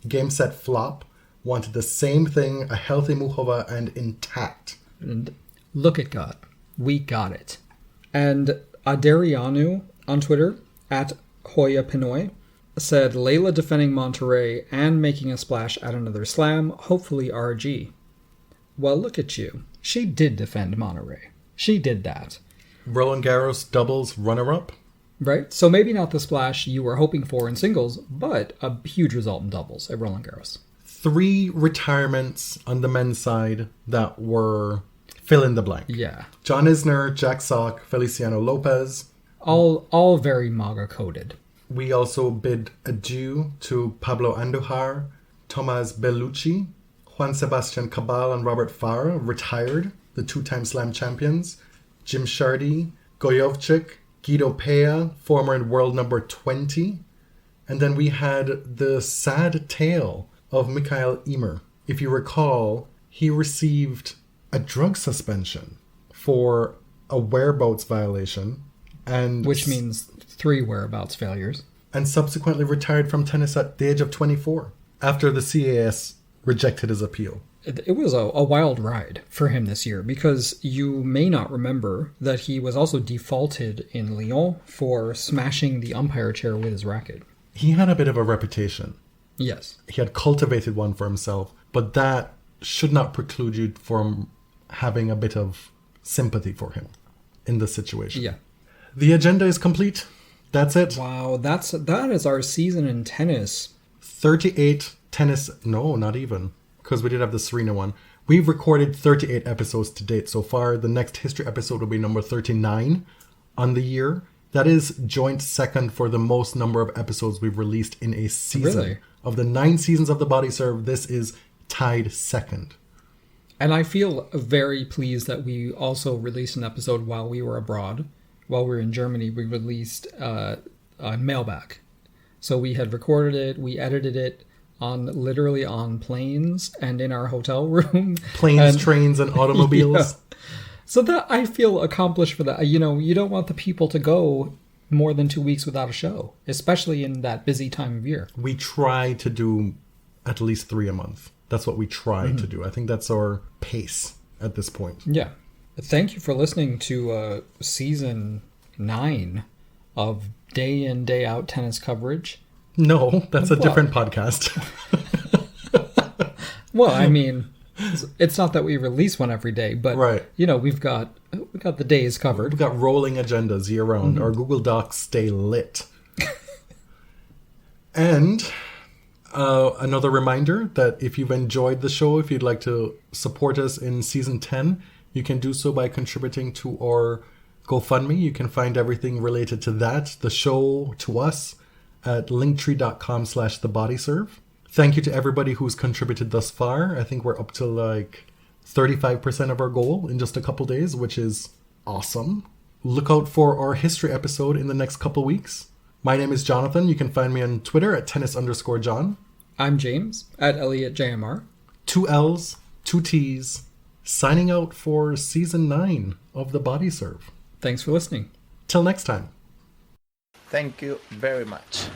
Game set flop. Wanted the same thing, a healthy Muchova and intact. And look at God. We got it. And Aderianu on Twitter, at Hoya Pinoy, said Layla defending Monterrey and making a splash at another slam, hopefully RG. Well, look at you. She did defend Monterrey. She did that. Roland Garros doubles runner-up. Right? So maybe not the splash you were hoping for in singles, but a huge result in doubles at Roland Garros. 3 retirements on the men's side that were fill in the blank. Yeah. John Isner, Jack Sock, Feliciano Lopez. All very MAGA coded. We also bid adieu to Pablo Andujar, Tomas Bellucci, Juan Sebastian Cabal and Robert Farah, retired, the 2-time slam champions, Jim Shardy, Gojovcik, Guido Pea, former world number 20. And then we had the sad tale of Mikael Ymer. If you recall, he received a drug suspension for a whereabouts violation. Which means 3 whereabouts failures. And subsequently retired from tennis at the age of 24 after the CAS rejected his appeal. It was a wild ride for him this year, because you may not remember that he was also defaulted in Lyon for smashing the umpire chair with his racket. He had a bit of a reputation. Yes. He had cultivated one for himself, but that should not preclude you from having a bit of sympathy for him in this situation. Yeah. The agenda is complete. That's it. Wow, that is our season in tennis. 38 tennis... No, not even. Because we did have the Serena one. We've recorded 38 episodes to date so far. The next history episode will be number 39 on the year. That is joint second for the most number of episodes we've released in a season. Really? Of the 9 seasons of The Body Serve, this is tied second. And I feel very pleased that we also released an episode while we were abroad. While we were in Germany, we released a mailback. So we had recorded it, we edited it literally on planes and in our hotel room. Planes, trains, and automobiles. Yeah. So that I feel accomplished for that. You know, you don't want the people to go more than 2 weeks without a show, especially in that busy time of year. We try to do at least 3 a month. That's what we try to do. I think that's our pace at this point. Yeah. Thank you for listening to season 9 of day in, day out tennis coverage. No, that's a different podcast. Well, I mean, it's not that we release one every day, but right. You know, we've got the days covered. We've got rolling agendas year round. Our Google Docs stay lit. And another reminder that if you've enjoyed the show, if you'd like to support us in season 10, you can do so by contributing to our GoFundMe. You can find everything related to that, the show, to us, at linktree.com/thebodyserve. Thank you to everybody who's contributed thus far. I think we're up to like 35% of our goal in just a couple days, which is awesome. Look out for our history episode in the next couple weeks. My name is Jonathan. You can find me on Twitter at tennis_John. I'm James at ElliotJMR. 2 L's, 2 T's. Signing out for season 9 of The Body Serve. Thanks for listening. Till next time. Thank you very much.